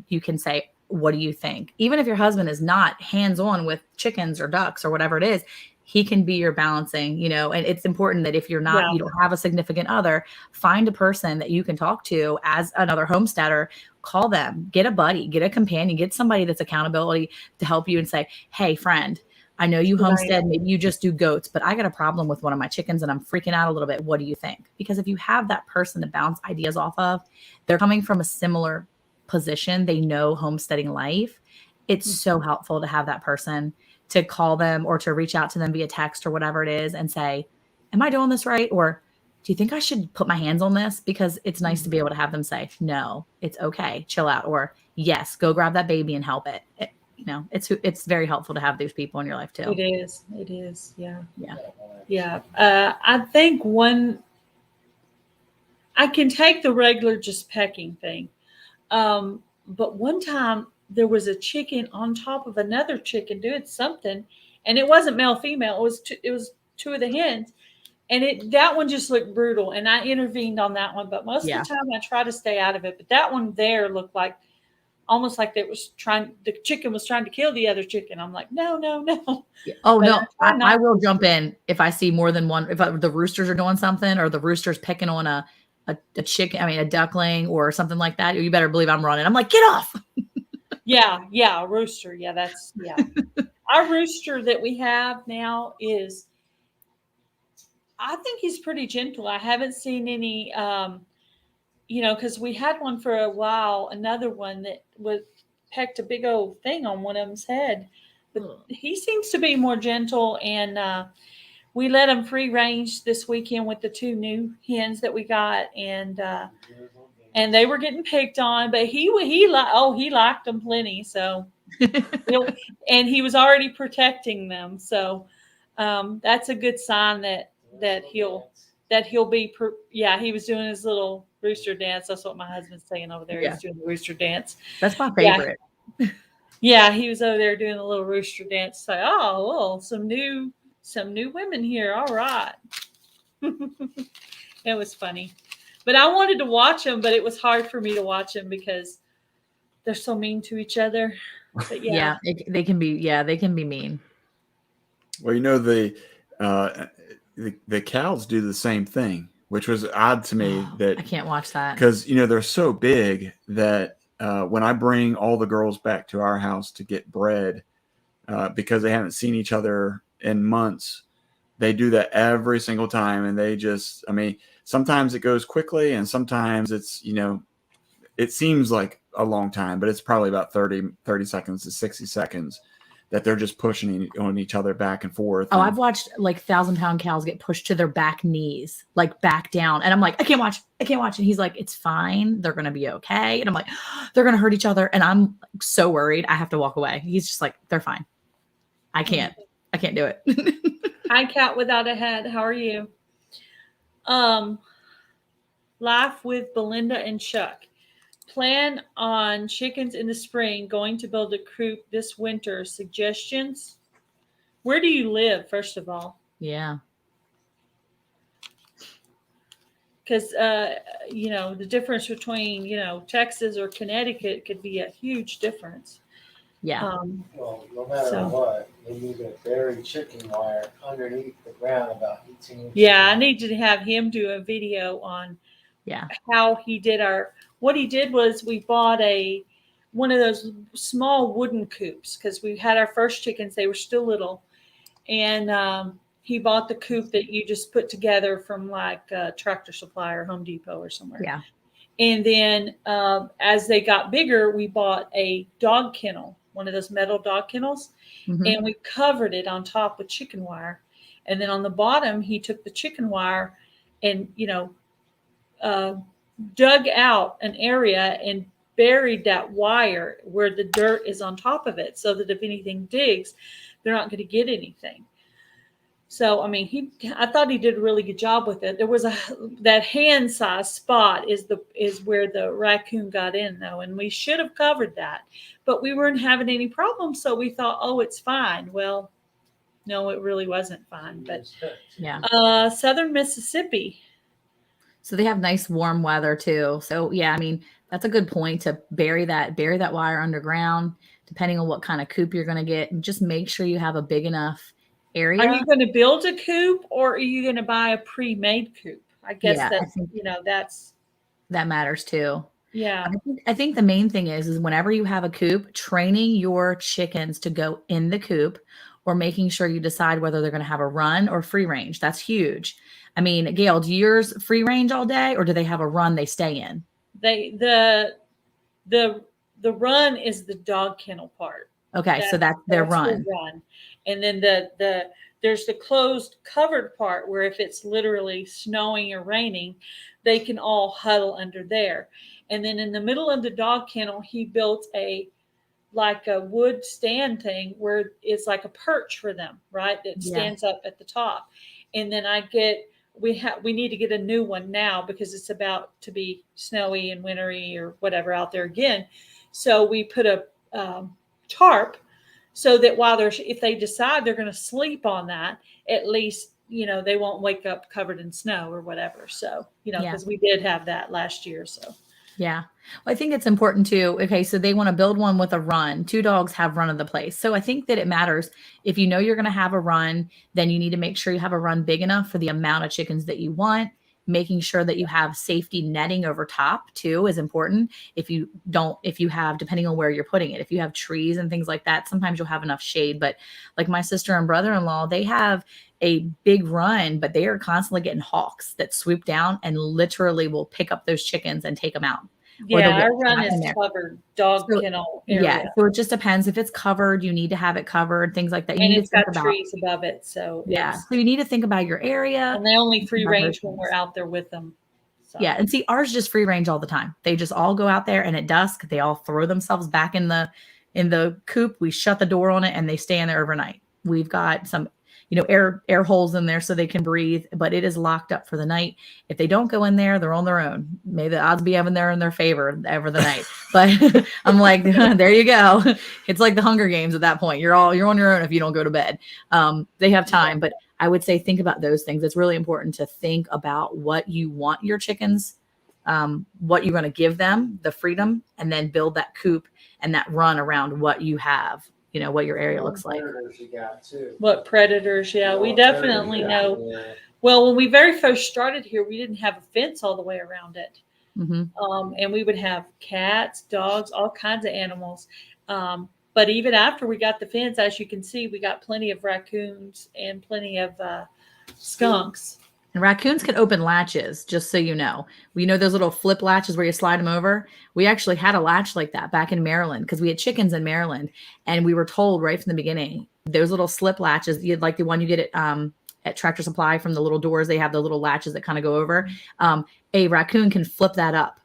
you can say, what do you think? Even if your husband is not hands-on with chickens or ducks or whatever it is, he can be your balancing, and it's important that if you're not, you don't have a significant other, find a person that you can talk to as another homesteader, call them, get a buddy, get a companion, get somebody that's accountability to help you and say, hey, friend, I know you homestead, maybe you just do goats, but I got a problem with one of my chickens and I'm freaking out a little bit. What do you think? Because if you have that person to bounce ideas off of, they're coming from a similar position. They know homesteading life. It's so helpful to have that person to call them or to reach out to them via text or whatever it is and say, am I doing this right? Or do you think I should put my hands on this? Because it's nice to be able to have them say, no, it's okay. Chill out. Or yes, go grab that baby and help it. It's very helpful to have those people in your life too. It is. Yeah. I think I can take the regular just pecking thing. But one time there was a chicken on top of another chicken doing something, and it wasn't male, female. It was two of the hens, and that one just looked brutal. And I intervened on that one, but most of the time I try to stay out of it. But that one there looked like almost like the chicken was trying to kill the other chicken. I'm like, no. Oh, but no, I will jump in if I see more than one. If the roosters are doing something or the rooster's picking on a chicken, a duckling or something like that, you better believe I'm running. I'm like, get off. Yeah, a rooster. Yeah, our rooster that we have now I think he's pretty gentle. I haven't seen any, because we had one for a while, another one that pecked a big old thing on one of them's head. But he seems to be more gentle, and we let him free range this weekend with the two new hens that we got, and they were getting picked on, but he liked them plenty. So, and he was already protecting them. So, that's a good sign that he'll be. He was doing his little rooster dance. That's what my husband's saying over there. He's doing the rooster dance. That's my favorite. Yeah, he was over there doing a little rooster dance. So, some new women here. All right. It was funny. But I wanted to watch them, but it was hard for me to watch them because they're so mean to each other. But they can be mean. Well, the cows do the same thing, which was odd to me that I can't watch that because they're so big that when I bring all the girls back to our house to get bread because they haven't seen each other in months, they do that every single time, and they just sometimes it goes quickly, and sometimes it's it seems like a long time, but it's probably about 30 seconds to 60 seconds that they're just pushing on each other back and forth. Oh, and I've watched like 1,000-pound cows get pushed to their back knees, like back down. And I'm like, I can't watch. And he's like, it's fine. They're going to be okay. And I'm like, they're going to hurt each other. And I'm so worried. I have to walk away. He's just like, they're fine. I can't do it. Hi, Cat Without a Head. How are you? Life with Belinda and Chuck. Plan on chickens in the spring. Going to build a coop this winter. Suggestions? Where do you live, first of all? Yeah. Because, the difference between, Texas or Connecticut could be a huge difference. Yeah. Well, no matter what, you need to bury chicken wire underneath the ground about 18 inches. Yeah, I need to have him do a video on how he did what he did was we bought one of those small wooden coops because we had our first chickens. They were still little. And he bought the coop that you just put together from like Tractor Supply or Home Depot or somewhere. Yeah. And then as they got bigger, we bought a dog kennel, one of those metal dog kennels, and we covered it on top with chicken wire. And then on the bottom, he took the chicken wire and, dug out an area and buried that wire where the dirt is on top of it so that if anything digs, they're not going to get anything. So, I mean, I thought he did a really good job with it. There was that hand size spot is where the raccoon got in though. And we should have covered that, but we weren't having any problems. So we thought, oh, it's fine. Well, no, it really wasn't fine, but yeah. Southern Mississippi. So they have nice warm weather too. So yeah, I mean, that's a good point to bury that wire underground, depending on what kind of coop you're going to get, and just make sure you have a big enough area. Are you going to build a coop or are you going to buy a pre-made coop? I guess that matters too. Yeah. I think the main thing is whenever you have a coop, training your chickens to go in the coop or making sure you decide whether they're going to have a run or free range. That's huge. I mean, Gail, do yours free range all day or do they have a run they stay in? The run is the dog kennel part. Okay, so that's their run. And then there's the closed covered part where if it's literally snowing or raining, they can all huddle under there. And then in the middle of the dog kennel, he built a wood stand thing where it's like a perch for them, right? That stands up at the top. And then we need to get a new one now because it's about to be snowy and wintry or whatever out there again. So we put a tarp so that if they decide they're going to sleep on that, at least, they won't wake up covered in snow or whatever. So, because we did have that last year. So. Yeah. Well, I think it's important too. Okay. So they want to build one with a run. 2 dogs have run of the place. So I think that it matters. If you know you're going to have a run, then you need to make sure you have a run big enough for the amount of chickens that you want. Making sure that you have safety netting over top too is important. If you have, depending on where you're putting it, if you have trees and things like that, sometimes you'll have enough shade. But like my sister and brother-in-law, they have a big run, but they are constantly getting hawks that swoop down and literally will pick up those chickens and take them out. Yeah, our run is covered dog kennel area. Yeah, so it just depends. If it's covered, you need to have it covered, things like that. And it's got trees above it, so so you need to think about your area. And they only free range when we're out there with them. So. Yeah, and see, ours just free range all the time. They just all go out there, and at dusk, they all throw themselves back in the coop. We shut the door on it, and they stay in there overnight. We've got some air holes in there so they can breathe, but it is locked up for the night. If they don't go in there, they're on their own. May the odds be in their favor over the night. But I'm like, there you go. It's like the Hunger Games at that point. You're on your own if you don't go to bed. They have time, but I would say think about those things. It's really important to think about what you want your chickens, what you're going to give them, the freedom, and then build that coop and that run around what you have. What your area looks like. What predators? Yeah, we definitely know. Yeah. Well, when we very first started here, we didn't have a fence all the way around it. Mm-hmm. And we would have cats, dogs, all kinds of animals. But even after we got the fence, as you can see, we got plenty of raccoons and plenty of skunks. And raccoons can open latches, just so you know. We know those little flip latches where you slide them over. We actually had a latch like that back in Maryland because we had chickens in Maryland, and we were told right from the beginning those little slip latches, you'd like the one you get at Tractor Supply from the little doors. They have the little latches that kind of go over. A raccoon can flip that up,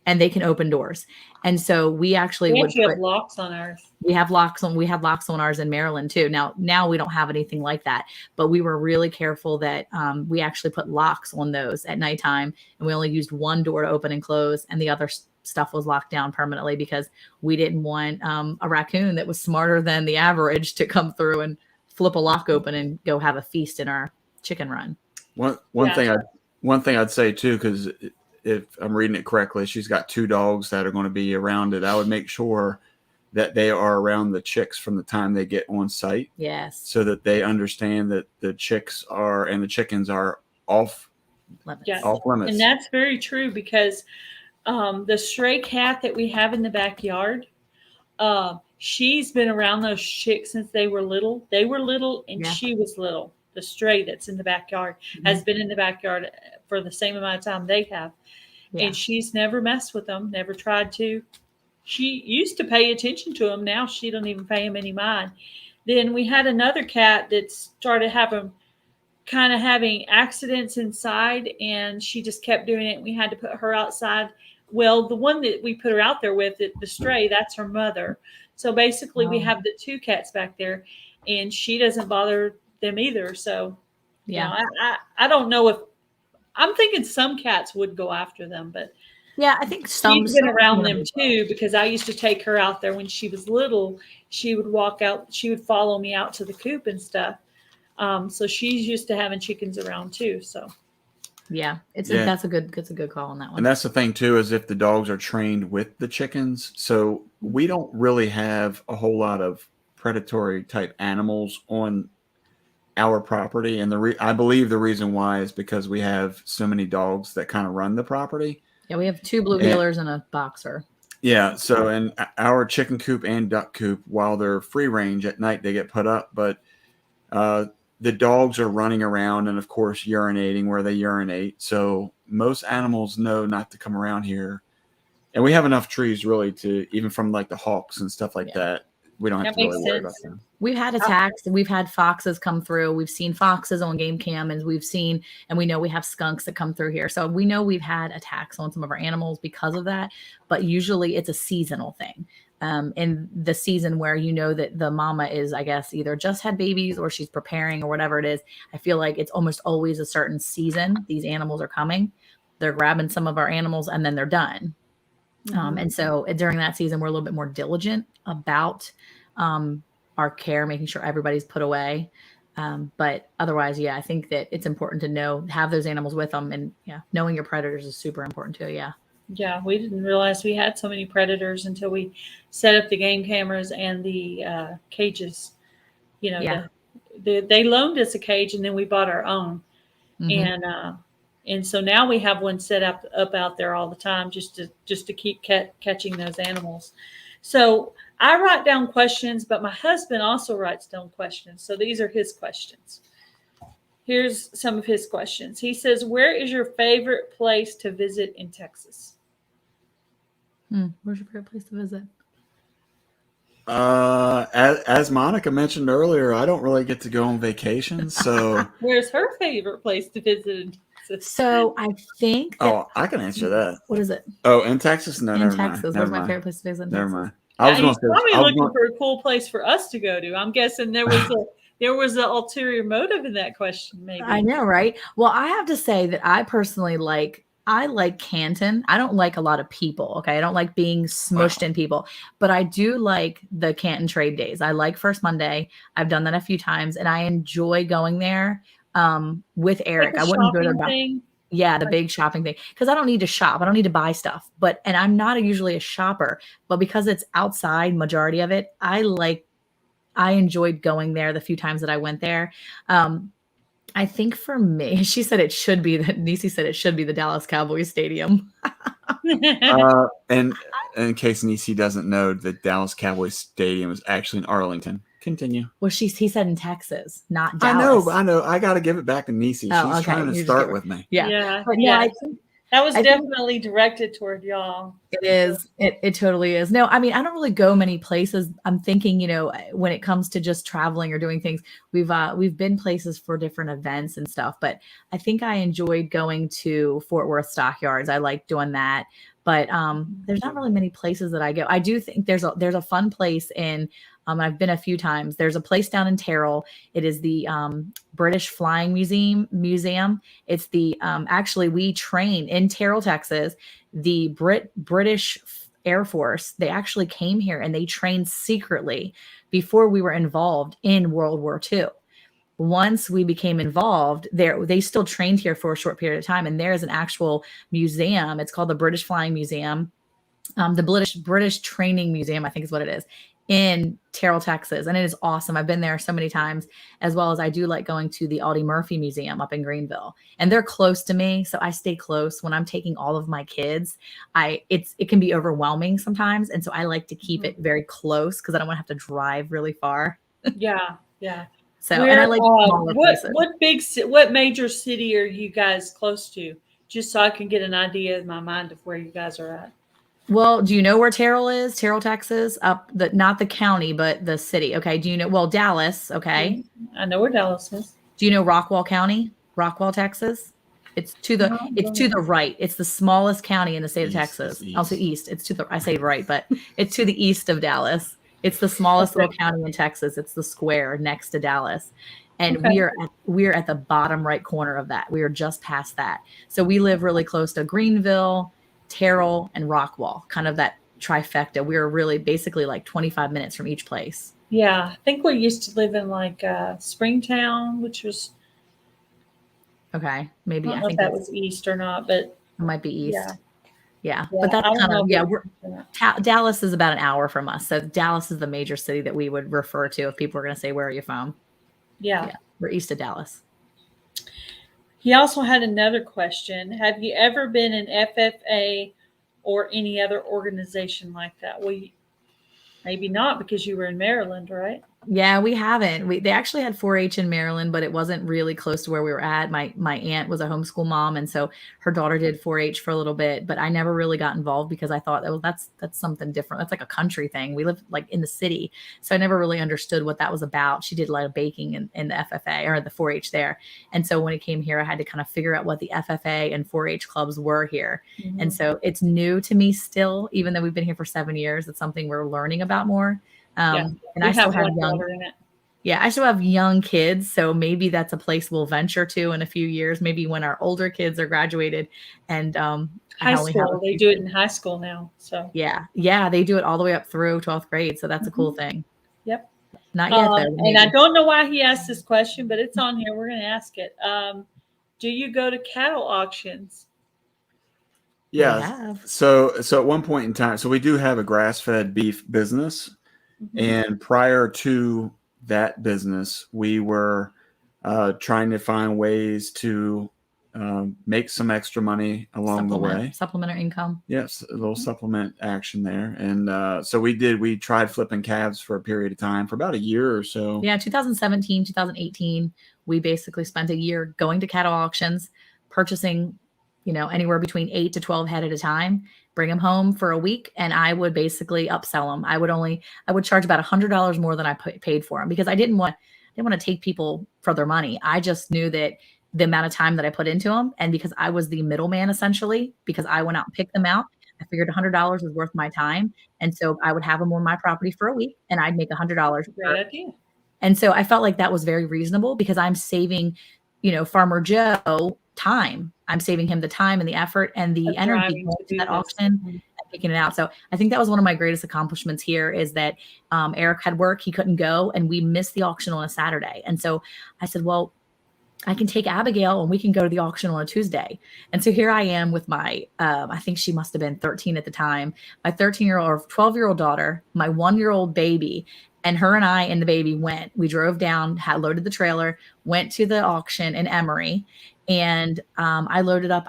and they can open doors. And so we actually have locks on ours. We have locks on ours in Maryland too. Now we don't have anything like that, but we were really careful that we actually put locks on those at nighttime, and we only used one door to open and close, and the other stuff was locked down permanently because we didn't want a raccoon that was smarter than the average to come through and flip a lock open and go have a feast in our chicken run. One thing I'd say too, because if I'm reading it correctly, she's got 2 dogs that are going to be around it. I would make sure that they are around the chicks from the time they get on site. Yes. So that they understand that the chicks are and the chickens are off limits. Yes. Off limits. And that's very true because the stray cat that we have in the backyard, she's been around those chicks since they were little. They were little and she was little. The stray that's in the backyard has been in the backyard for the same amount of time they have. Yeah. And she's never messed with them, never tried to. She used to pay attention to them. Now she don't even pay them any mind. Then we had another cat that started having accidents inside, and she just kept doing it. We had to put her outside. Well, the one that we put her out there with, the stray, that's her mother. So basically we have the 2 cats back there, and she doesn't bother them either. So I don't know if I'm thinking some cats would go after them, but I think she's been around them too, because I used to take her out there when she was little. She would walk out, she would follow me out to the coop and stuff. So she's used to having chickens around too. So that's a good call on that one. And that's the thing too, is if the dogs are trained with the chickens. So we don't really have a whole lot of predatory type animals on our property. And I believe the reason why is because we have so many dogs that kind of run the property. Yeah, we have 2 blue heelers and a boxer. Yeah, so in our chicken coop and duck coop, while they're free range at night, they get put up, but the dogs are running around and, of course, urinating where they urinate. So most animals know not to come around here. And we have enough trees, really, to even from like the hawks and stuff like that. We don't have to really worry about them. We've had attacks. We've had foxes come through. We've seen foxes on game cam, and we know we have skunks that come through here. So we know we've had attacks on some of our animals because of that. But usually it's a seasonal thing. In the season where you know that the mama is, I guess, either just had babies or she's preparing or whatever it is. I feel like it's almost always a certain season. These animals are coming. They're grabbing some of our animals and then they're done. And so during that season, we're a little bit more diligent about our care, making sure everybody's put away. But otherwise, I think that it's important to have those animals with them. And knowing your predators is super important too. Yeah, we didn't realize we had so many predators until we set up the game cameras and the cages. They loaned us a cage and then we bought our own. And so now we have one set up out there all the time just to keep catching those animals. So I write down questions, but my husband also writes down questions. So these are his questions. Here's some of his questions. He says, where is your favorite place to visit in Texas? Where's your favorite place to visit? As Monica mentioned earlier, I don't really get to go on vacation. So where's her favorite place to visit in Texas? So I think I can answer that. What is it? Oh, in Texas? No, never Texas. mind. Where's my favorite place to visit in Texas? Never mind. He's probably looking for a cool place for us to go to. I'm guessing there was an ulterior motive in that question, maybe. I know, right? Well, I have to say that I personally like Canton. I don't like a lot of people. Okay. I don't like being smushed in people, but I do like the Canton trade days. I like First Monday. I've done that a few times and I enjoy going there with Eric. Like I wouldn't go to the big shopping thing because I don't need to shop. I don't need to buy stuff, and I'm not usually a shopper, but because it's outside, majority of it, I enjoyed going there the few times that I went there. I think for me, she said Nisi said it should be the Dallas Cowboys Stadium. And in case Nisi doesn't know, the Dallas Cowboys Stadium is actually in Arlington. continue. Well, he said in Texas, not Dallas. I know. I got to give it back to Niecy. Oh, She's trying to start with me. Yeah. But no, that was I definitely directed toward y'all. It is. It totally is. No, I mean, I don't really go many places. I'm thinking, when it comes to just traveling or doing things, we've been places for different events and stuff, but I think I enjoyed going to Fort Worth Stockyards. I like doing that. But there's not really many places that I go. I do think there's a fun place in I've been a few times. There's a place down in Terrell. It is the British Flying Museum. It's the actually we train in Terrell, Texas. The British Air Force, they actually came here and they trained secretly before we were involved in World War II. Once we became involved, they still trained here for a short period of time. And there's an actual museum. It's called the British Flying Museum. The British Training Museum, I think is what it is, in Terrell, Texas. And it is awesome. I've been there so many times, as well as I do like going to the Audie Murphy Museum up in Greenville. And they're close to me, so I stay close. When I'm taking all of my kids, it can be overwhelming sometimes. And so I like to keep it very close because I don't want to have to drive really far. Yeah. So, and I like what major city are you guys close to? Just so I can get an idea in my mind of where you guys are at. Well, do you know where Terrell is? Terrell, Texas, not the county, but the city. Okay. Do you know? Well, Dallas. Okay. I know where Dallas is. Do you know Rockwall County? Rockwall, Texas. It's to the right. It's the smallest county in the state of Texas. Also east. I say right, but it's to the east of Dallas. It's the smallest little county in Texas. It's the square next to Dallas. And we're at the bottom right corner of that. We are just past that. So we live really close to Greenville, Terrell, and Rockwall, kind of that trifecta. We're really basically like 25 minutes from each place. Yeah. I think we used to live in like Springtown, which was maybe I don't know if that was east or not, but it might be east. Yeah. Yeah, But that's kind of, Dallas is about an hour from us. So Dallas is the major city that we would refer to if people are going to say, where are you from? Yeah. We're east of Dallas. He also had another question. Have you ever been an FFA or any other organization like that? Well, maybe not, because you were in Maryland, right? Yeah, we haven't. They actually had 4-H in Maryland, but it wasn't really close to where we were at. My aunt was a homeschool mom, and so her daughter did 4-H for a little bit, but I never really got involved because I thought, that's something different. That's like a country thing. We live like in the city, so I never really understood what that was about. She did a lot of baking in the FFA or the 4-H there, and so when it came here, I had to kind of figure out what the FFA and 4-H clubs were here, and so it's new to me still, even though we've been here for 7 years. It's something we're learning about more. And I still have I still have young kids. So maybe that's a place we'll venture to in a few years, maybe when our older kids are graduated and, high school. They do it in high school now. So yeah, they do it all the way up through 12th grade. So that's a cool thing. Yep. Not yet though. And I don't know why he asked this question, but it's on here. We're going to ask it. Do you go to cattle auctions? Yeah. So at one point in time, so we do have a grass-fed beef business. And prior to that business, we were trying to find ways to make some extra money along the way. Supplementary income. Yes, a little supplement action there. And so we tried flipping calves for a period of time, for about a year or so. Yeah, 2017, 2018, we basically spent a year going to cattle auctions, purchasing, anywhere between 8 to 12 head at a time, bring them home for a week, and I would basically upsell them. I would charge about $100 more than I paid for them, because I didn't want to take people for their money. I just knew that the amount of time that I put into them, and because I was the middleman essentially, because I went out and picked them out, I figured $100 was worth my time, and so I would have them on my property for a week, and I'd make $100. Great idea. And so I felt like that was very reasonable, because I'm saving, Farmer Joe time. I'm saving him the time and the effort and the energy to do that auction and picking it out. So I think that was one of my greatest accomplishments here, is that Eric had work, he couldn't go, and we missed the auction on a Saturday. And so I said, well, I can take Abigail and we can go to the auction on a Tuesday. And so here I am with my, I think she must have been 13 at the time, my 13-year-old or 12-year-old daughter, my 1-year-old baby. And her and I and the baby went. We drove down, loaded the trailer, went to the auction in Emory, and I loaded up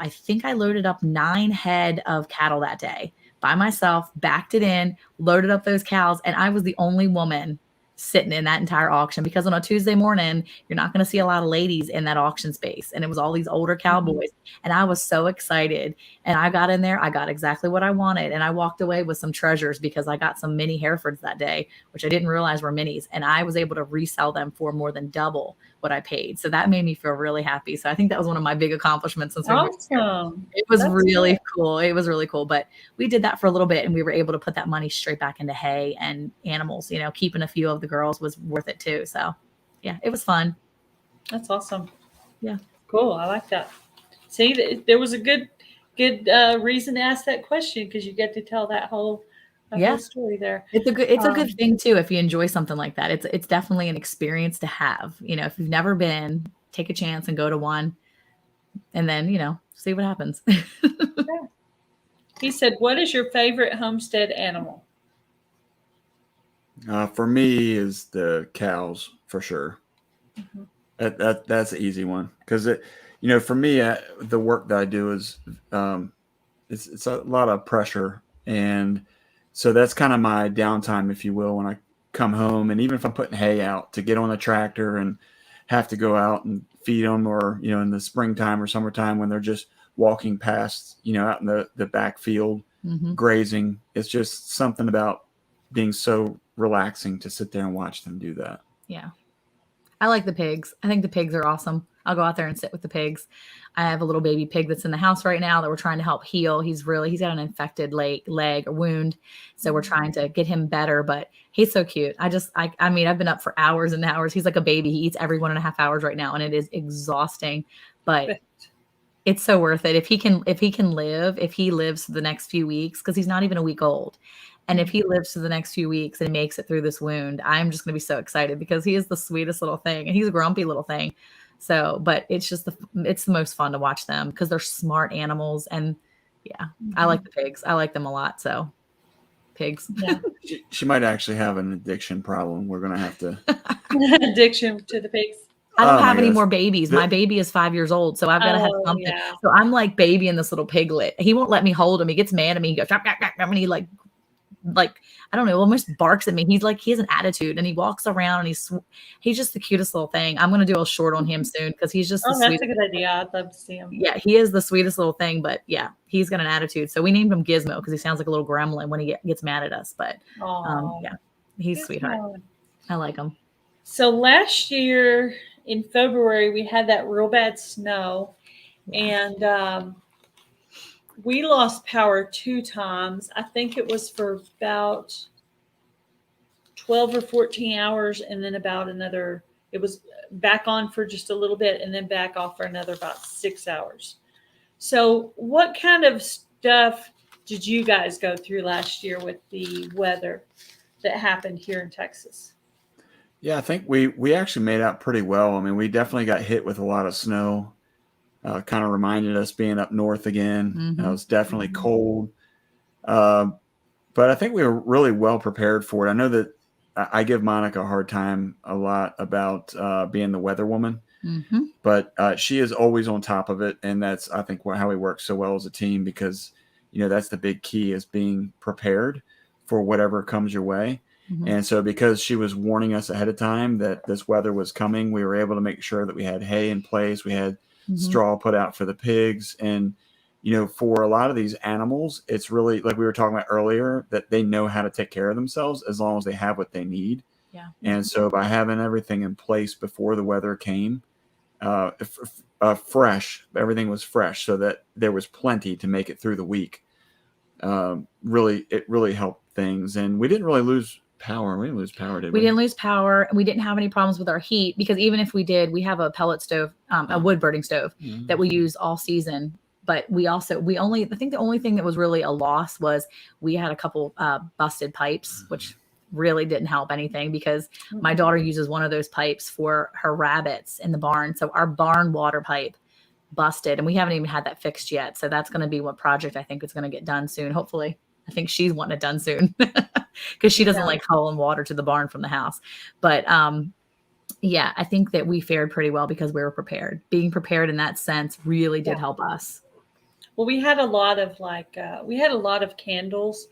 9 head of cattle that day by myself, backed it in, loaded up those cows, and I was the only woman sitting in that entire auction, because on a Tuesday morning, you're not going to see a lot of ladies in that auction space. And it was all these older cowboys. And I was so excited. And I got in there. I got exactly what I wanted. And I walked away with some treasures because I got some mini Herefords that day, which I didn't realize were minis. And I was able to resell them for more than double what I paid. So that made me feel really happy. So I think that was one of my big accomplishments. Awesome. It was That's really cool. cool. It was really cool. But we did that for a little bit, and we were able to put that money straight back into hay and animals. You know, keeping a few of the girls was worth it too. So yeah, it was fun. That's awesome. Yeah. Cool. I like that. See, there was a good reason to ask that question, because you get to tell that whole story there. It's a good thing too. If you enjoy something like that, it's definitely an experience to have. You know, if you've never been, take a chance and go to one, and then, you know, see what happens. He said, "What is your favorite homestead animal?" For me is the cows for sure. That's an easy one, because for me, the work that I do is it's a lot of pressure, and so that's kind of my downtime, if you will, when I come home. And even if I'm putting hay out, to get on the tractor and have to go out and feed them, or in the springtime or summertime when they're just walking past, out in the back field grazing, it's just something about being so relaxing to sit there and watch them do that. Yeah. I like the pigs. I think the pigs are awesome. I'll go out there and sit with the pigs. I have a little baby pig that's in the house right now that we're trying to help heal. He's got an infected leg or wound. So we're trying to get him better, but he's so cute. I mean, I've been up for hours and hours. He's like a baby. He eats every 1.5 hours right now, and it is exhausting, but it's so worth it. If he lives for the next few weeks, because he's not even a week old. And if he lives for the next few weeks and makes it through this wound, I'm just going to be so excited, because he is the sweetest little thing, and he's a grumpy little thing. So, but it's just it's the most fun to watch them, because they're smart animals. And yeah, I like the pigs. I like them a lot. So pigs. Yeah. She might actually have an addiction problem. We're going to have to. Addiction to the pigs. I don't have any more babies. My baby is 5 years old, so I've got to have something. Yeah. So I'm like babying this little piglet. He won't let me hold him. He gets mad at me. He goes, and he like, I don't know, almost barks at me. He has an attitude, and he walks around, and he's just the cutest little thing. I'm going to do a short on him soon, because he's just that's a good idea. I'd love to see him. Yeah, he is the sweetest little thing, but yeah, he's got an attitude. So we named him Gizmo, because he sounds like a little gremlin when he gets mad at us. But yeah, he's a sweetheart. I like him. So last year in February, we had that real bad snow, and we lost power 2 times. I think it was for about 12 or 14 hours, and then about another, it was back on for just a little bit, and then back off for another about 6 hours. So what kind of stuff did you guys go through last year with the weather that happened here in Texas? Yeah, I think we actually made out pretty well. I mean, we definitely got hit with a lot of snow. Kind of reminded us being up north again. It was definitely cold. But I think we were really well prepared for it. I know that I give Monica a hard time a lot about being the weather woman, but she is always on top of it. And that's, I think, how we work so well as a team, because, that's the big key, is being prepared for whatever comes your way. And so because she was warning us ahead of time that this weather was coming, we were able to make sure that we had hay in place. We had straw put out for the pigs. And, for a lot of these animals, it's really, like we were talking about earlier, that they know how to take care of themselves as long as they have what they need. Yeah. And so by having everything in place before the weather came, fresh, everything was fresh, so that there was plenty to make it through the week. It really helped things. And we didn't really lose power. We didn't lose power, did we? We didn't lose power. We didn't have any problems with our heat, because even if we did, we have a pellet stove, a wood burning stove that we use all season. But I think the only thing that was really a loss was we had a couple busted pipes, which really didn't help anything, because my daughter uses one of those pipes for her rabbits in the barn. So our barn water pipe busted, and we haven't even had that fixed yet. So that's going to be what project I think is going to get done soon. Hopefully. I think she's wanting it done soon, because she doesn't like hauling water to the barn from the house. But yeah, I think that we fared pretty well because we were prepared. Being prepared in that sense really did help us. Well, we had a lot of candles.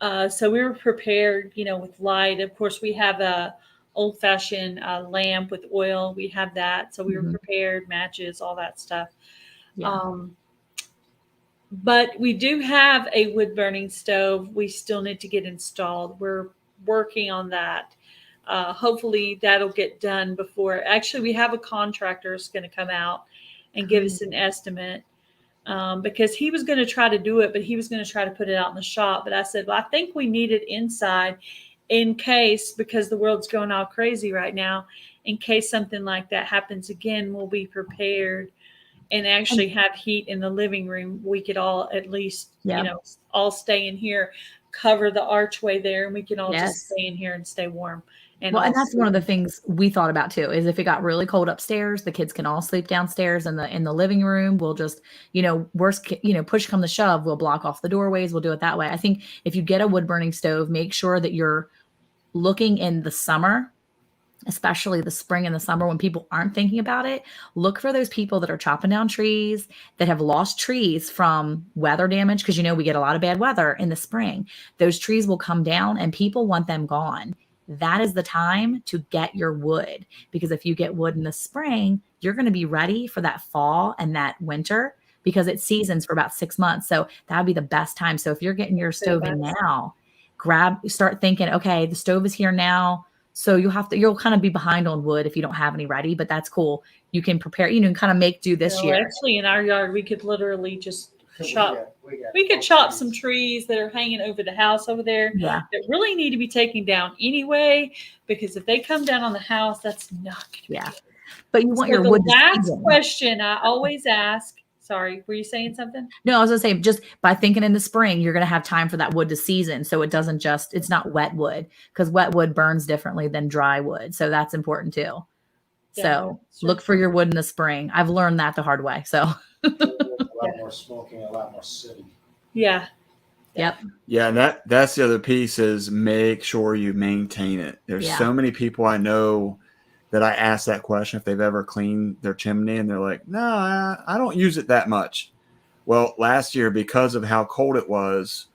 So we were prepared, with light. Of course, we have a old fashioned lamp with oil. We have that. So we were prepared, matches, all that stuff. Yeah. But we do have a wood burning stove. We still need to get installed. We're working on that. Hopefully that'll get done before. Actually, we have a contractor who's going to come out and give us an estimate because he was going to try to do it, but he was going to try to put it out in the shop. But I said, well, I think we need it inside in case, because the world's going all crazy right now, in case something like that happens again, we'll be prepared and actually have heat in the living room. We could all at least, all stay in here, cover the archway there, and we can all just stay in here and stay warm. And that's one of the things we thought about too, is if it got really cold upstairs, the kids can all sleep downstairs in the living room. We'll just, push come to shove, we'll block off the doorways. We'll do it that way. I think if you get a wood burning stove, make sure that you're looking in the summer, especially the spring and the summer when people aren't thinking about it. Look for those people that are chopping down trees, that have lost trees from weather damage. Because, we get a lot of bad weather in the spring. Those trees will come down and people want them gone. That is the time to get your wood, because if you get wood in the spring, you're going to be ready for that fall and that winter, because it seasons for about 6 months. So that would be the best time. So if you're getting your stove in now, start thinking, okay, the stove is here now. So you'll kind of be behind on wood if you don't have any ready, but that's cool. You can prepare, kind of make do this year. Actually, in our yard, we could literally just chop. We could chop some trees that are hanging over the house over there that really need to be taken down anyway, because if they come down on the house, that's not going to be good. But you want your wood. The last question I always ask. Sorry, were you saying something? No, I was going to say, just by thinking in the spring, you're going to have time for that wood to season. So it doesn't it's not wet wood, because wet wood burns differently than dry wood. So that's important too. Yeah, so look for your wood in the spring. I've learned that the hard way. So a lot more smoking, a lot more sitting. Yeah. Yep. Yeah, and that's the other piece, is make sure you maintain it. There's so many people I know that I ask that question if they've ever cleaned their chimney, and they're like, no, I don't use it that much. Well, last year, because of how cold it was,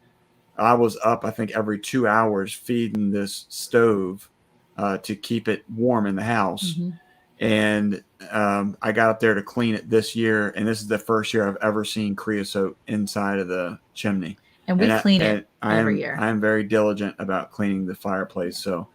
I was up, I think, every 2 hours feeding this stove to keep it warm in the house. Mm-hmm. And I got up there to clean it this year, and this is the first year I've ever seen creosote inside of the chimney. And we clean it every year. I'm very diligent about cleaning the fireplace. So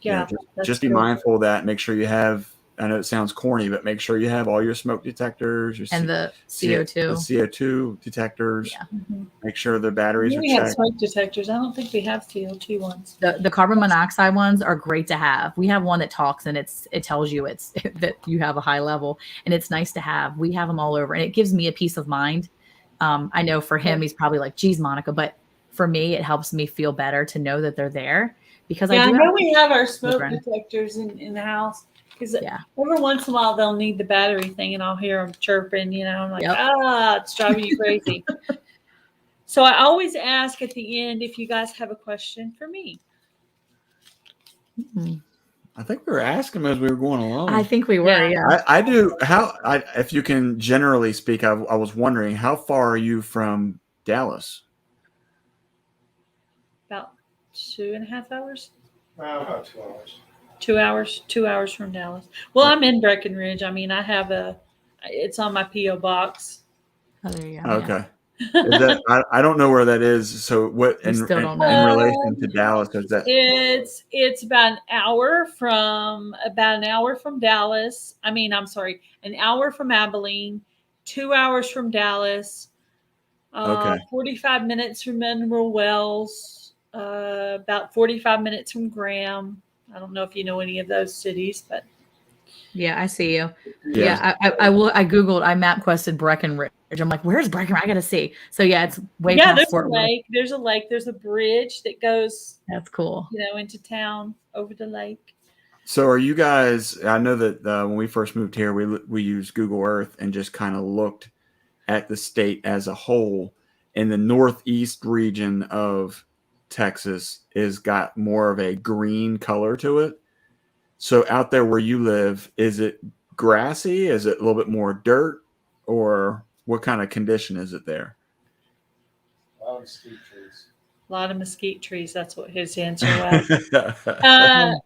just be true. mindful of that. Make sure you have, I know it sounds corny, but make sure you have all your smoke detectors, and the CO2. The CO2 detectors. Yeah. Mm-hmm. Make sure the batteries are checked. We have smoke detectors. I don't think we have CO2 ones. The carbon monoxide ones are great to have. We have one that talks, and it tells you that you have a high level, and it's nice to have. We have them all over, and it gives me a peace of mind. I know for him, he's probably like, geez, Monica, but for me, it helps me feel better to know that they're there, because I know we have our smoke detectors in the house, because every once in a while they'll need the battery thing, and I'll hear them chirping, I'm like, it's driving you crazy. So I always ask at the end if you guys have a question for me. Mm-hmm. I think we were asking them as we were going along. I think we were, yeah. I do. If you can generally speak, I was wondering, how far are you from Dallas? About 2.5 hours. About 2 hours. 2 hours. 2 hours from Dallas. Well, I'm in Breckenridge. I mean, it's on my P.O. box. Oh, there you go. Okay. I don't know where that is. So what in relation to Dallas is that? It's about an hour from Dallas. I'm sorry, an hour from Abilene, 2 hours from Dallas. 45 minutes from Mineral Wells. About 45 minutes from Graham. I don't know if you know any of those cities, but. Yeah, I see you. Yeah, I Googled, I MapQuested Breckenridge. I'm like, where's Breckenridge? I got to see. So it's way past Fort Worth. There's a lake. There's a bridge that goes. That's cool. Into town over the lake. So are you guys, I know that when we first moved here, we used Google Earth and just kind of looked at the state as a whole. And the northeast region of Texas is got more of a green color to it. So out there where you live, is it grassy? Is it a little bit more dirt? Or what kind of condition is it there? A lot of mesquite trees. A lot of mesquite trees. That's what his answer was.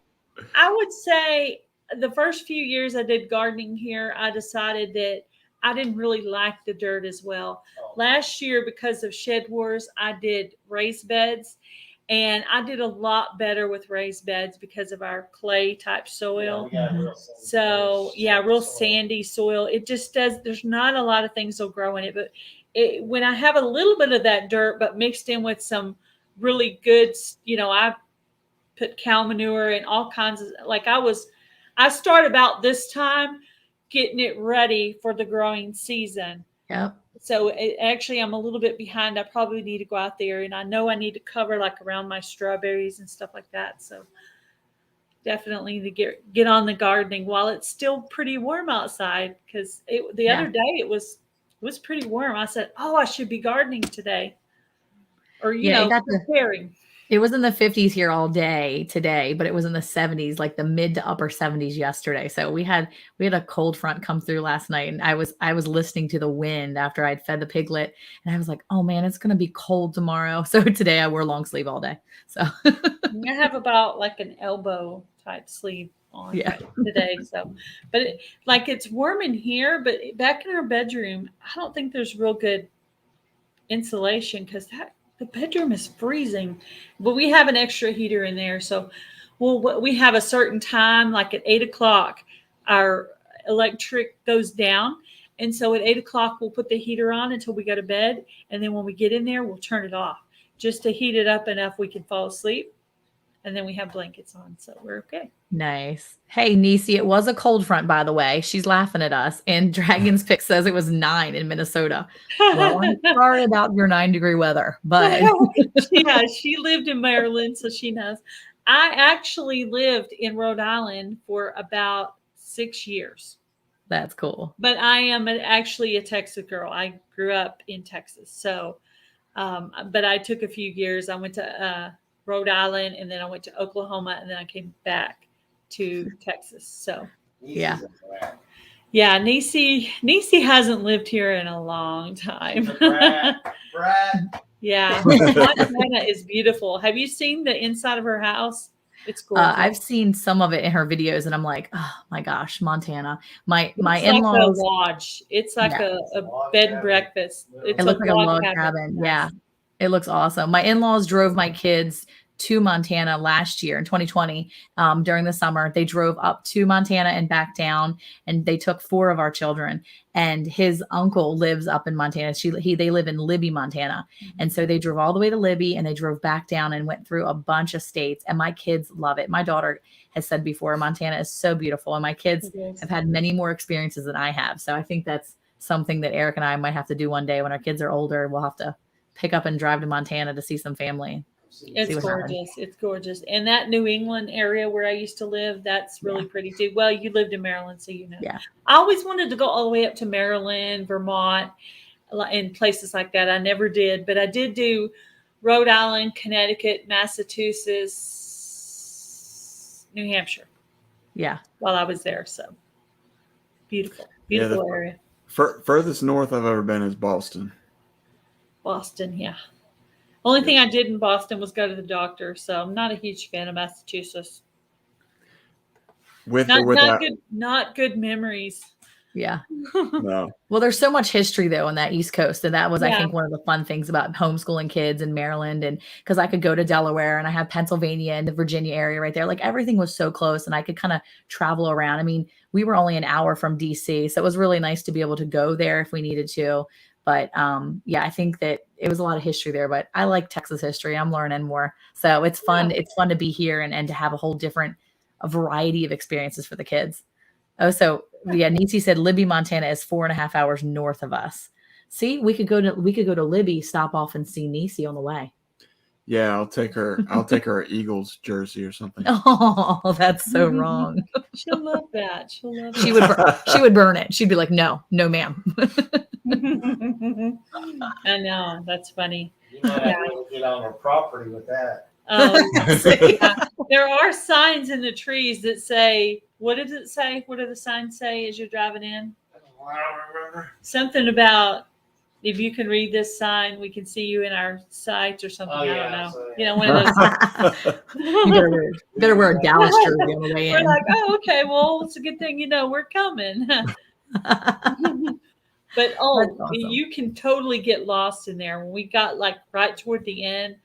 I would say the first few years I did gardening here, I decided that I didn't really like the dirt as well. Last year, because of shed wars, I did raised beds, and I did a lot better with raised beds because of our clay type soil. Yeah, we got real sandy So soil. real sandy soil. It just does. There's not a lot of things that'll grow in it, but when I have a little bit of that dirt, but mixed in with some really good, I put cow manure and all kinds of, I start about this time getting it ready for the growing season. Yep. So actually I'm a little bit behind. I probably need to go out there, and I know I need to cover like around my strawberries and stuff like that. So definitely to get on the gardening while it's still pretty warm outside, because the other day it was pretty warm. I said, oh, I should be gardening today, or preparing. It was in the 50s here all day today, but it was in the 70s, like the mid to upper 70s yesterday. So we had a cold front come through last night, and I was listening to the wind after I'd fed the piglet, and I was like, oh man, it's going to be cold tomorrow. So today I wore long sleeve all day. So I have about like an elbow type sleeve on today. So, but it's warm in here, but back in our bedroom, I don't think there's real good insulation, because the bedroom is freezing, but we have an extra heater in there. So we have a certain time, like at 8:00, our electric goes down. And so at 8:00, we'll put the heater on until we go to bed. And then when we get in there, we'll turn it off just to heat it up enough we can fall asleep. And then we have blankets on, so we're okay. Nice. Hey, Nisi, it was a cold front, by the way. She's laughing at us. And Dragon's Pick says it was 9 in Minnesota. Well, I'm sorry about your 9-degree weather, but yeah, she lived in Maryland, so she knows. I actually lived in Rhode Island for about 6 years. That's cool. But I am actually a Texas girl. I grew up in Texas, so but I took a few years. I went to Rhode Island, and then I went to Oklahoma, and then I came back to Texas. So yeah. Nisi hasn't lived here in a long time. Yeah, Montana is beautiful. Have you seen the inside of her house? It's gorgeous. I've seen some of it in her videos, and I'm like, oh my gosh, Montana. My in-laws. Like a lodge. It's like a bed and breakfast. It looks like a log cabin. Yeah, it looks awesome. My in-laws drove my kids to Montana last year in 2020 during the summer. They drove up to Montana and back down, and they took 4 of our children. And his uncle lives up in Montana. They live in Libby, Montana. And so they drove all the way to Libby, and they drove back down and went through a bunch of states. And my kids love it. My daughter has said before, Montana is so beautiful. And my kids have had many more experiences than I have. So I think that's something that Eric and I might have to do one day when our kids are older. We'll have to pick up and drive to Montana to see some family. It's gorgeous. It's gorgeous. And that New England area where I used to live, that's really pretty too. Well, you lived in Maryland, so you know. Yeah. I always wanted to go all the way up to Maryland, Vermont, and places like that. I never did, but I did do Rhode Island, Connecticut, Massachusetts, New Hampshire. Yeah. While I was there. So beautiful area. Furthest north I've ever been is Boston. Boston, yeah. Only thing I did in Boston was go to the doctor, so I'm not a huge fan of Massachusetts. Not good memories. Yeah. No. Well, there's so much history though on that East Coast, and that was I think one of the fun things about homeschooling kids in Maryland, and because I could go to Delaware and I have Pennsylvania and the Virginia area right there. Like everything was so close, and I could kind of travel around. I mean, we were only an hour from DC, so it was really nice to be able to go there if we needed to. But I think that it was a lot of history there, but I like Texas history. I'm learning more. So it's fun. It's fun to be here and to have a variety of experiences for the kids. Oh, so Nisi said Libby, Montana is 4.5 hours north of us. See, we could go to Libby, stop off and see Nisi on the way. Yeah, I'll take her a Eagles jersey or something. Oh, that's so wrong. She'll love that. She would burn it. She'd be like, no, ma'am. I know. That's funny. You might have to get on her property with that. There are signs in the trees that say, what does it say? What do the signs say as you're driving in? I don't remember. Something about If you can read this sign, we can see you in our sights or something. Oh, I don't yeah, know. so, You yeah. know, one of those. You better wear a Dallas jersey on the way We're in. like, oh, okay. Well, it's a good thing, we're coming. But awesome. you can totally get lost in there. When we got like right toward the end,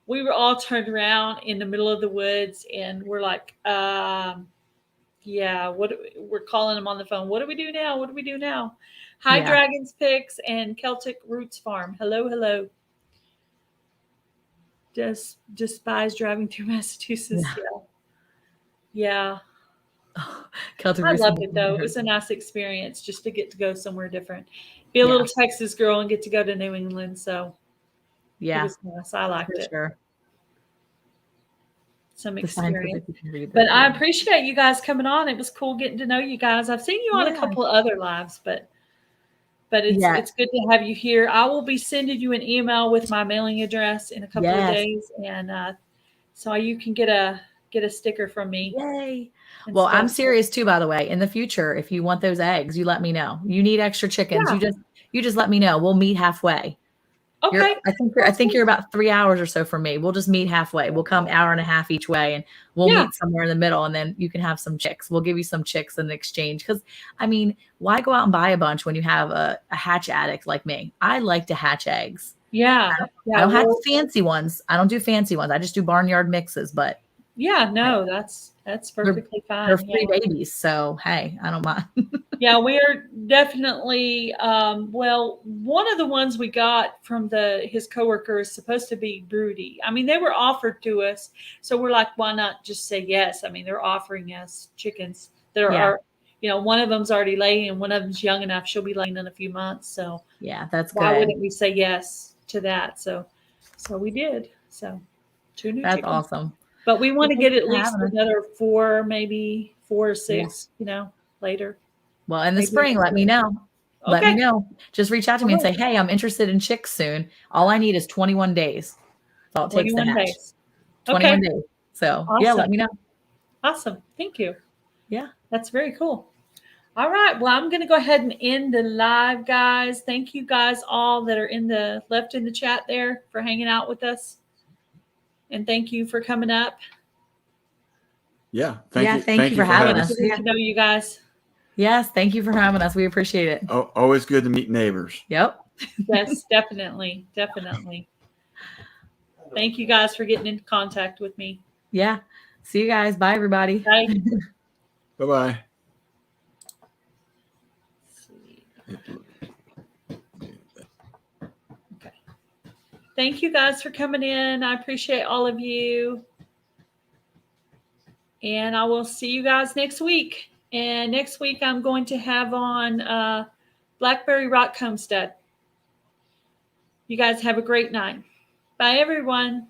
we were all turned around in the middle of the woods, and we're like, yeah, we're calling them on the phone. What do we do now? What do we do now? Hi, Yeah. Dragons Picks and Celtic Roots Farm. Hello, hello. Just despise driving through Massachusetts. Yeah. Celtic I Roots loved it though. It was a nice experience just to get to go somewhere different. Be a Yeah. little Texas girl and get to go to New England. So it Yeah, was nice. I liked for it. sure. Some The sign says experience. that you can read But that, I yeah. appreciate you guys coming on. It was cool getting to know you guys. I've seen you on a Yeah. couple of other lives, but Yeah. it's good to have you here. I will be sending you an email with my mailing address in a couple of Yes. days, and so you can get a sticker from me. Yay. and Well, I'm stuff. serious too, by the way. In the future, if you want those eggs, you let me know. You need extra chickens. Yeah. You just let me know. We'll meet halfway. Okay. I think you're about 3 hours or so from me. We'll just meet halfway. We'll come hour and a half each way, and we'll Yeah. meet somewhere in the middle, and then you can have some chicks. We'll give you some chicks in exchange. Because I mean, why go out and buy a bunch when you have a hatch addict like me? I like to hatch eggs. Yeah. I don't have fancy ones. I don't do fancy ones. I just do barnyard mixes. But yeah, no, that's perfectly fine. they're free babies, so hey, I don't mind. Yeah, we are definitely. Well, one of the ones we got from his coworker is supposed to be broody. I mean, they were offered to us, so we're like, why not just say yes? I mean, they're offering us chickens that are, one of them's already laying, and one of them's young enough. She'll be laying in a few months. So yeah, that's good. Why wouldn't we say yes to that? So we did. So 2 new That's chickens. awesome. But we want to get at least having us. another 4, maybe 4 or 6, later. Well, in the Maybe spring, let me know. Let me know. Just reach out to me and say, hey, I'm interested in chicks soon. All I need is 21 days. That's all it takes to 21 hatch. days. 21 days. So, yeah, let me know. Awesome. Thank you. Yeah. That's very cool. All right. Well, I'm going to go ahead and end the live, guys. Thank you guys all that are left in the chat there for hanging out with us. And thank you for coming up. Yeah. Thank you for having us. Good to know you guys. Yes. Thank you for having us. We appreciate it. Oh, always good to meet neighbors. Yep. Yes, definitely. Definitely. Thank you guys for getting in contact with me. Yeah. See you guys. Bye, everybody. Bye. Bye-bye. Okay. Thank you guys for coming in. I appreciate all of you. And I will see you guys next week. And next week I'm going to have on Blackberry Rock Homestead. You guys have a great night. Bye, everyone.